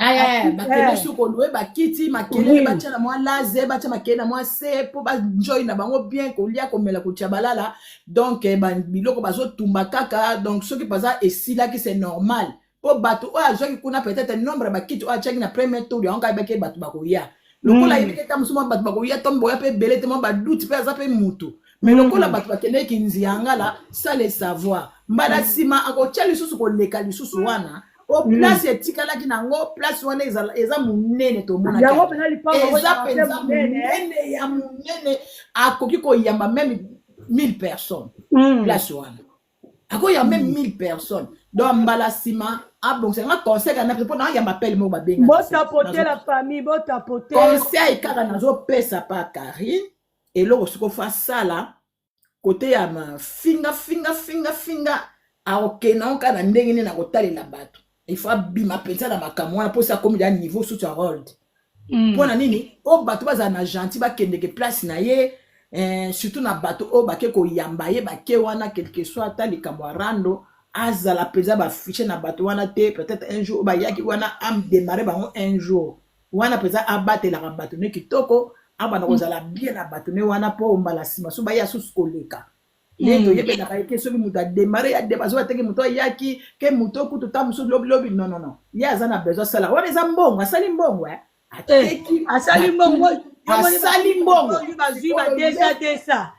Bakele suko loué bakiti makele bacha na mwa laze bacha makele na mwa se po ba join na bango bien ko lia ko mela ko tchabalala donc biloko bazo tumba kaka donc ce qui paza esila ki c'est normal po bato o azo ki kuna peut-être nombre bakiti o achaki na premier tour ya onka beke bato bakoya lokola yibike ta musuma bato bakoya tombo ya pe belete mo ba doute pe za pe mutu mais lokola bato bakele ki nzianga la ça les savoir mbala sima ako tchali susu ko leka lisusu wana o place etikala ki nango place wana eza munene to mona yango pena lipango eza munene ya munene akoki ko yamba même 1000 personnes place wana ako ya même 1000 personnes donc mbala sima bon c'est un conseil na pour na yamba appel mo ba benga bo tapoter la famille bo tapoter conseil kaka nazo pesa pa Karine et lo siko fa sala côté ya ma finga aokena onka na ndenge na kotalela bato. Il faut bima pensa na makamwana pour ça comme il niveau sous ta hold. Pour na nini o bato baza na gentil ba kendeke place na ye surtout na bato o bake ko yamba ye bake wana quelque soit ta likamwarando azala peza ba fiche na bato wana te peut-être un jour ba yaki wana am démarrer ba un jour wana peza abate la bato ne kitoko abana kozala bien na bato ne wana po mbala sima so ba ya sous koleka. Lendo yebe na kaike so muta démarrer ya débazo ateke muto yaki ke muto kutu tamusu lobby non ya zana besoin sala wana za mbongo asali mbongo ateki asali mbongo asali mbongo bazuba déjà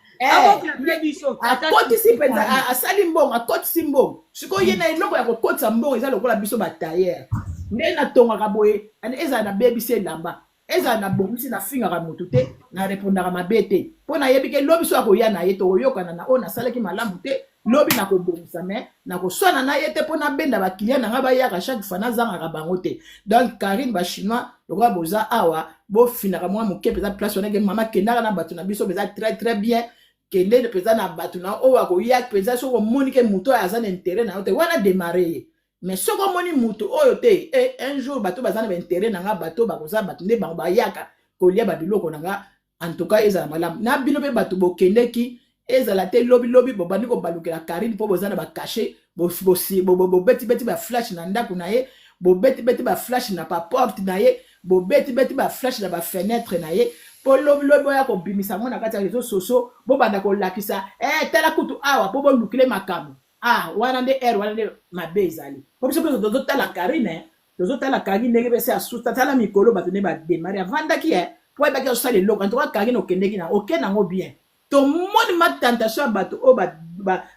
akotisi mpenza asali mbongo akotisi mbongo sikoyo ye na eloko ya kokotisa mbongo eza lokola biso batailleur nde natongaka boye ezala nabebisi elamba ezala nabongisi nafingaka motu te narepondaka mabe te mpo nayebi ke lobi so akoya na ye tokoyokana na oyo nasalaki malamu te lobi nakobongisa me nakoswana na ye te mpo nabenda bakilien nanga bayaka chaque fois nazangaka bango te donc Karine bachinois lokola boza awa bofinaka mwa moke mpenza place wanake mama kendaka na bato na biso mpenza très très bien kende mpenza na bato na oyo akoya mpenza soko omoni ke moto oyo aza na intérêt na yo te wana démarre ye mais soko omoni moto oyo te un jour bato baza na baintérêt nanga bato bakoza bato nde bango bayaka kolia babiloko nanga en tout cas ezala malamu na bino mpe bato bokendeki ezala te lobi bobandi kobalukela Karine mpo boza na bakashe bobeti baflash na ndako na ye bobeti baflash na paporte na ye bobeti baflash na bafenetre na ye mpo lobi oya kobimisa ngo na kati ya réseau sociaux bobanda kolakisa tala kutu awa mpo bolukile makambo wana nde wana nde mabe ezali po biso mpe tozotala Karine ndenge bese asusta tala mikolo bato nde bademare avandaki po ayebaki azosala eloko antoka Karine okendeki na oke nango bien tomoni matentation ya bato oyo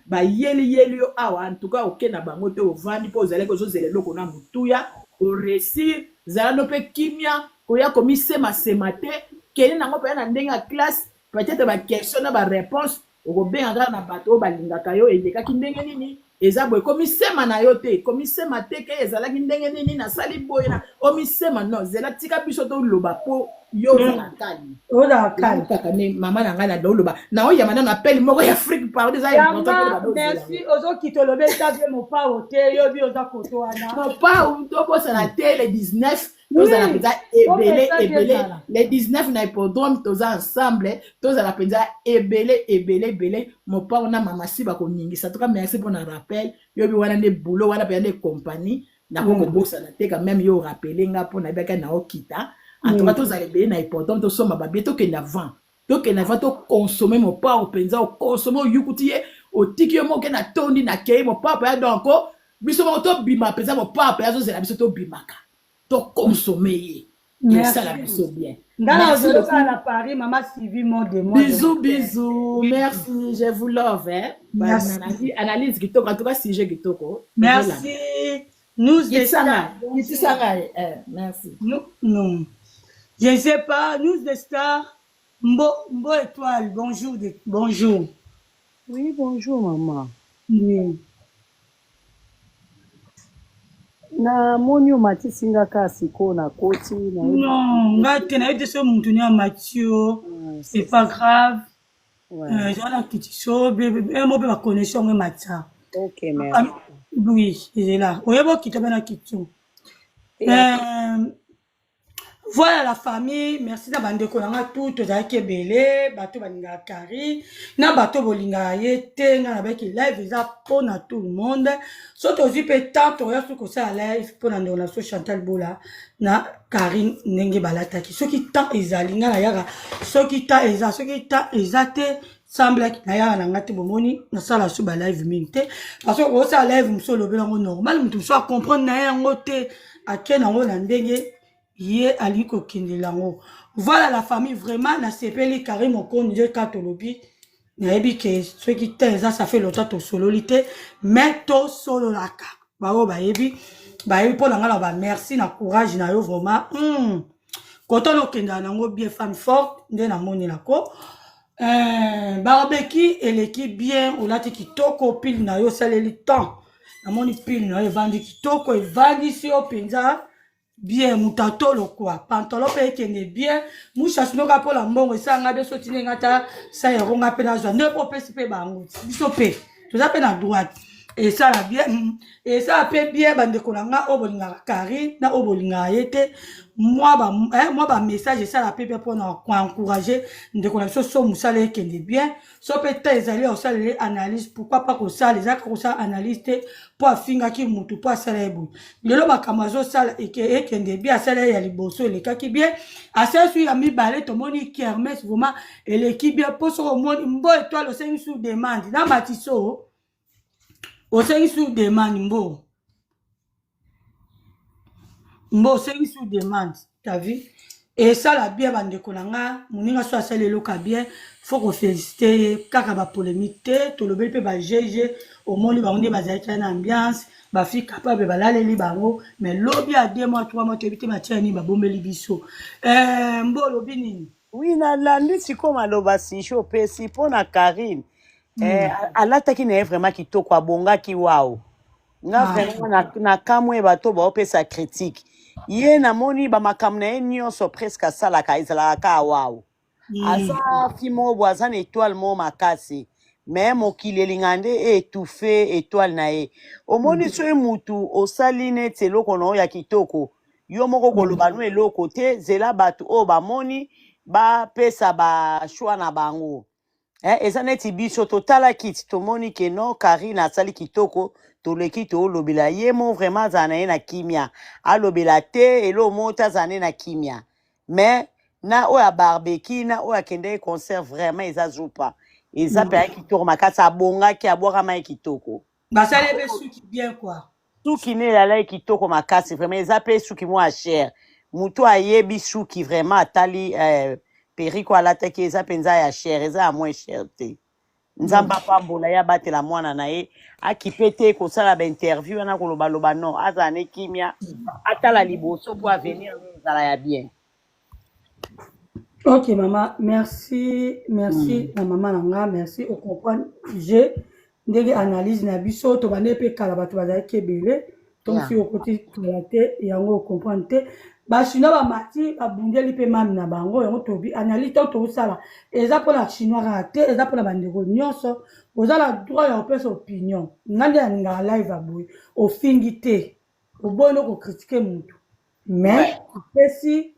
bayeli yo awa antuka oke na bango te ovandi mpo ozalaki ozozela eloko na motuya oresir zala no mpe kimia koya komisemasema te kende nango mpe na ndenge ya classe peut-être baquestion na baréponse okobenga kaka na bato oyo balingaka yo elekaki ndenge nini eza boye komisema na yo te komisema te ke ezalaki ndenge nini nasali boye na omisema no zela tika biso toloba po yo ozala kali kaka ne mama na ngai na doloba na oyama nano apeli moko ya Afrique parle eza merci ozokita olobe etavie mopao te yobi oza koto wana mopao tobosana te le 19 tozala mpenza ebele le 19 na hippodrome toza ensemble tozala mpenza ebele mopao na mamasi bakoningisa toka merci mpo na rappel yobi wana nde boulot wana mpenza nde compagnie nakokobosana te quand même yo rappele nga mpo nayebaka na okita en tout cas tozala ebele na hippodrome tosomba babie tokende avant tokonsome mopao mpenza okonsome oyukuti ye otiki yo moke na tondi na kei mopao mpenza donc biso moko tobima mpenza mopao mpenza tozela biso tobimaka consommer ye ça la biso bien à Paris maman Sylvie bisous merci je vous love analyse kitoko en tout cas sujet kitoko merci nous merci non je ne sais pas nous des stars Mbo étoile bonjour oui bonjour maman oui. Na moni o matisi nga kasi ko na koti na non ngate na yete so muntu ni Mathieu c'est pas grave j'en ai quitté so mo be ba connexion nge matia OK merci oui il est là oyebo kita bana kitu voilà la famille merci na bande ko nga tout ozaki ebele bato balinga Kari na bato bolinga yete nga na baki live eza pour na tout le monde soto ozi pe tant to ya suko sa live pour na ndona so Chantal Bola na Karine ndenge balataki soki tant ezali nga na yaka soki tant ezate semble na yaka na ngati bomoni na sala su ba live minute parce que o sa live msolo belango normal mutu so comprendre na yango te akena ngo na ndenge ye aliko kindelango voilà la famille vraiment na sepeli Karim Okon Dieu katolobi na yebi ke ceux qui t'eza ça fait longtemps to sololité mais to sololaka bao ba yebi pour la ngala ba merci na courage na yo vraiment quand on okenda nango bien femme forte nde na moni lako barbeki eleki bien olati kitoko pile na yo saleli temps na moni pile na yo vandi kitoko evandi si openza bien mutatolo quoi pantalon pe kende bien musha sinoka pour la mbongo sanga be sotine ngata sa yeronga pe na zo ne popesi pe bango biso pe toza pe na droite et ça la bien et ça pe bien bande konanga obolinga Kari na obolinga yete moi ba message ça la pe pour na encourager ndeko na so musale kende bien so pe ta ezali o sale analyse pourquoi pas ko sale za ko sa analyse pour afinga ki mutu pour sale ebu lelo bakamazo sale et kende bien sale ya liboso le kaki bien asa su ya mi balé to moni kermesse vraiment et l'équipe bien pour so moni mbo étoile au 5 sous demande na matiso au 5 sous demande mbo 5 sous demande t'as vu Et ça, la bien, bande konanga, moninga soit ça le loka bien, faut qu'on félicite, kaka ba polémique, tout le bel ba GG, au monde, ba onde ba zaïka une ambiance, ba fille capable, ba lale li bango, mais lobby à 2 mois, 3 mois, t'ébite ma tienne, ba bombe li biso. Mbo lobby nini? Oui, nalandi sikoyo maloba sincho pesi mpo na Karine. Alataki na ye vraiment kitoko abongaki wao. Nga vraiment na kamwe bato baopesa critique. Ye namoni bamakambo na ye nyonso presque asalaka ezalaka wao. Aza fimo bo aza na étoile mo makasi. Mais mokili elinga nde étouffé étoile na ye. Omoni so mutu osali neti eloko na oyo ya kitoko. Yo moko koloba no eloko te zela bato oyo bamoni ba pesa ba choix na bango. Eza neti biso totala kiti tomoni ke no Karine asali kitoko toleki tolobela ye mo vraiment aza na ye na kimia alobela te elo moko aza na kimia mais na oyo barbecue na oyo akende concert vraiment eza zupa eza pe ya kitoko makasi abongaki abwakama ye kitoko basali pe suki bien quoi suki ne elala ye kitoko makasi vraiment eza pe suki mwa cher mutu ayebi suki vraiment atali periko alataki eza penza ya cher eza ya moins cher te nzamba pambola ya batela mwana na ye akipe te kosala bainterview wana kolobaloba non aza ne kimia atala liboso po avenir ezala ya bien. Ok maman, merci na maman nanga, merci au comprendre j'ai ndenge analyse na biso to bane pe kala bato bazaki ebele donc si au côté te yango comprendre te bachinois bamati babundeli mpe mami na bango yango tobi analyse to tosala eza mpona chinois kaka te eza mpona bandeko nyonso ozala droit ya kopesa opinion nga nde yaningaka live aboye ofingi te oboyi okokritike mutu mais opesi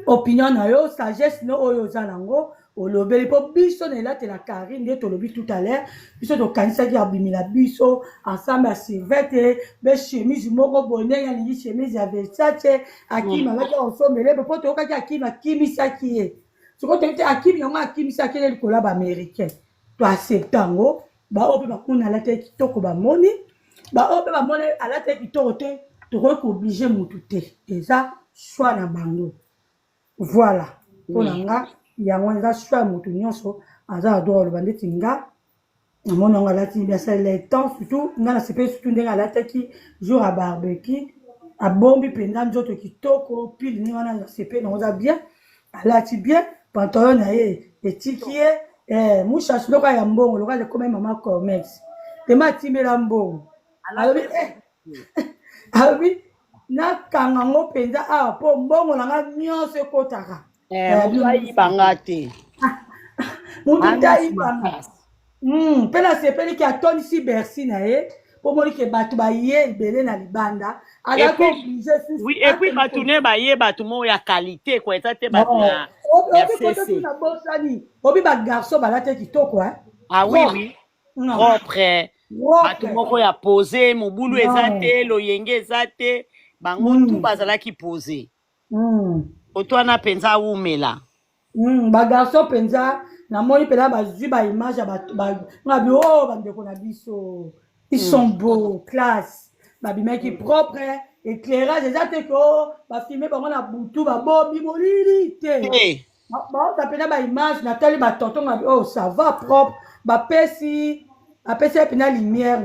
opinion na yo sagesse no oyo oza nango olobeli mpo biso na elatela Karine nde tolobi tout à l'heure biso tokanisaki abimila biso ensemble ya servete be chemise moko boye ndenge alingi chemise ya Versace akimi alaki osombele mpo toyokaki akimi akimisaki ye sikoyo toyebi te akimi yango akimisaki ye likolo ya baaméricain toaccepte yango baoyo mpe bakuni alataki kitoko bamoni baoyo mpe bamoni alataki kitoko te tokoki kooblige mutu te eza choix na bango voilà mpona nga yango eza choix mutu nyonso aza na droit oloba ndeti nga namoni yango alati biasalela temps surtout nga na sepeli surtout ndenge alataki jour ya barbecue abombi mpenza nzoto kitoko pile ndenge wana sepeli yango eza bien alati bien pantalon na ye etiki ye mushasi loka ya mbongo loka lekoma ye mama comex tema atimbela mbongo alobi nakanga ngo mpenza awa mpo mbongo nanga nyonso ekotaka mutu ayibanga te mutu tayibanga mpe nasepeliki atonisi bersi na ye mpo monike bato baye ebele na libanda epuis bato ne baye bato moko ya kalite kwa eza te bato ya cc nabosani obi bagarso balate kitoko ah oui propre bato moko ya pose mobulu eza te loyenge eza te bango tu bazalaki pose oto wana mpenza awumela bagarso mpenza namoni mpenza bazwi baimage ya ngabi o bandeko na biso ils sont beaux classe babimaki propre éclairage eza te ko bafilme bango na butu babobi molili te baoza mpenza baimage natali batonton ngabi o ça va propre bapesi mpenza lumière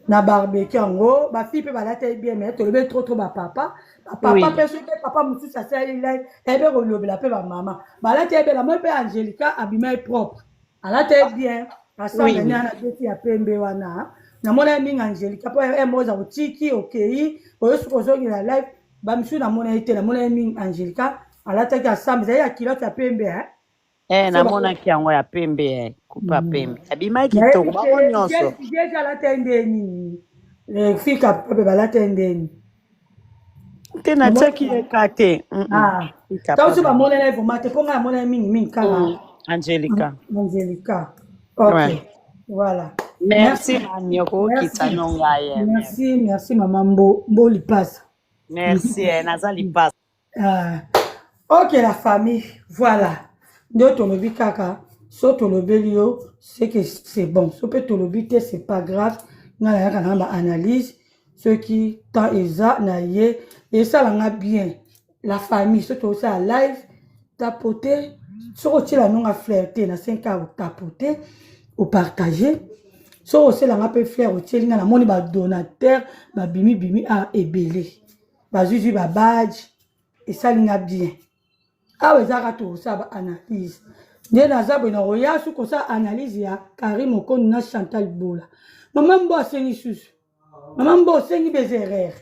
na barbecue yango bafille mpe balata bien mais tolobi trop bapapa mpe soki papa mosusu asali lai ebe kolobela mpe bamama balata ebela moi mpe Angelica abima ye propre alata bien asangani ana beti ya pembe wana namona ye mingi Angelica mpo emoza kotiki okei oyo soki ozongela live bamisu namona ye te namona ye mingi Angelica alataki asambe ezali ya kilote ya pembe namonaki yango ya pembe kupa pembe abimaki kitoko bango nyonso jeje alata ye ndeni fika pepe balata ye ndeni te natiaki eka te tausu bamonela evoma te mpo ngai amona ye mingi kaka Angelica ok voilà merci manyoko okita nonga ye merci mama mbo lipasa merci naza lipasa ok la famille voilà nde tolobi kaka so tolobeli yo c'est que c'est bon so mpe tolobi te c'est pas grave nga nayaka na baanalyse soki temps eza na ye esalanga bien la famille, surtout aussi à live, tapoter, sur aussi la non à flirter, na 5 ans, tapoter, ou partager. Sur aussi la peu fleur, aussi la moni ba donateur, ba bimi a ebélé. Ba zuzu ba badge, et ça l'inga bien. Ah ouais, ça rato, ça ba analyse. Né na za bena roya, sous comme ça analyse ya, Karim Okon na Chantal Bola. Maman mbo sengi susu. Maman mbo sengi bezerere.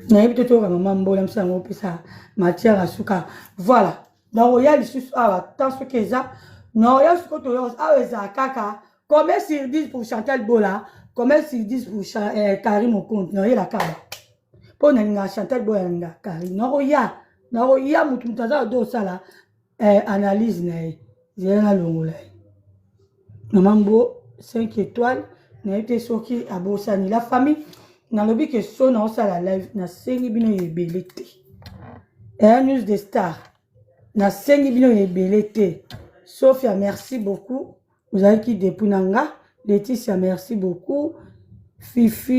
Na peut-être que maman mbo l'aime ça on peut ça matière à suka. Voilà. Dans royal susu ah tant ce que ça. Non, royal suko to ah ça kaka. Combien sur 10 pour Chantal Bola? Combien sur 10 pour Karim Okon? Non, il la kaba. Pour na Chantal Bola nga Karim. Non royal. Non royal mutu mutaza do ça là analyse na. Zéna longola. Maman mbo 5 étoiles. Na été soki abosani la famille. Dans le but que son on la live na sengi bino yebelete. Et news de star. Na sengi bino yebelete. Sophia, merci beaucoup. Vous avez qui depuis nanga. Laetitia, merci beaucoup. Fifi,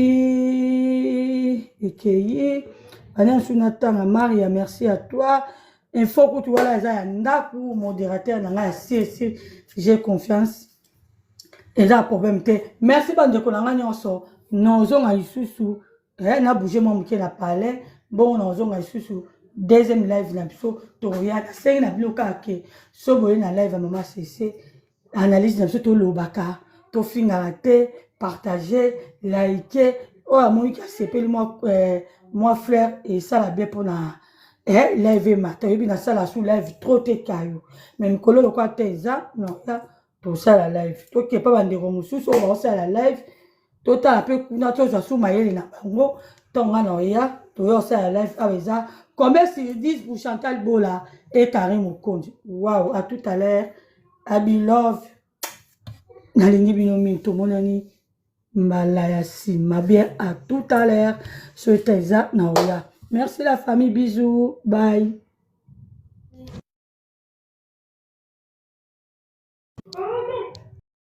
Ekeye. Alain Sunatanga, Maria, merci à toi. Info que tu vois là, Zayanda pour modérateur nanga CC. J'ai confiance. Et là, problème te. Merci bande ko nanga nyonso. Nous avons isusu, na bougé mon qui n'a parlé. Bon, nous avons isusu deuxième live na biso. Toria, c'est na bloka ke. So boye na live à maman CC. Analyse na biso to lobaka, to fingarate, partager, liker. Oh, moi qui a s'appelle moi frère et ça la bien pour na live matin. Et puis na ça la sous live trop te caillou. Mais Nicolo le quoi teza non là pour ça la live. To qui pas bande romusu so on ça la live. Total peu kuna toza sous mayele na bango tonga na ya to ça la live avec combien sur 10 pour Chantal Bola et Karim Okon. Waouh, à tout à l'heure. Abi love nalingi bino minto monani malaya si ma bien à tout à l'heure sur Teza na oya. Merci la famille, bisous, bye.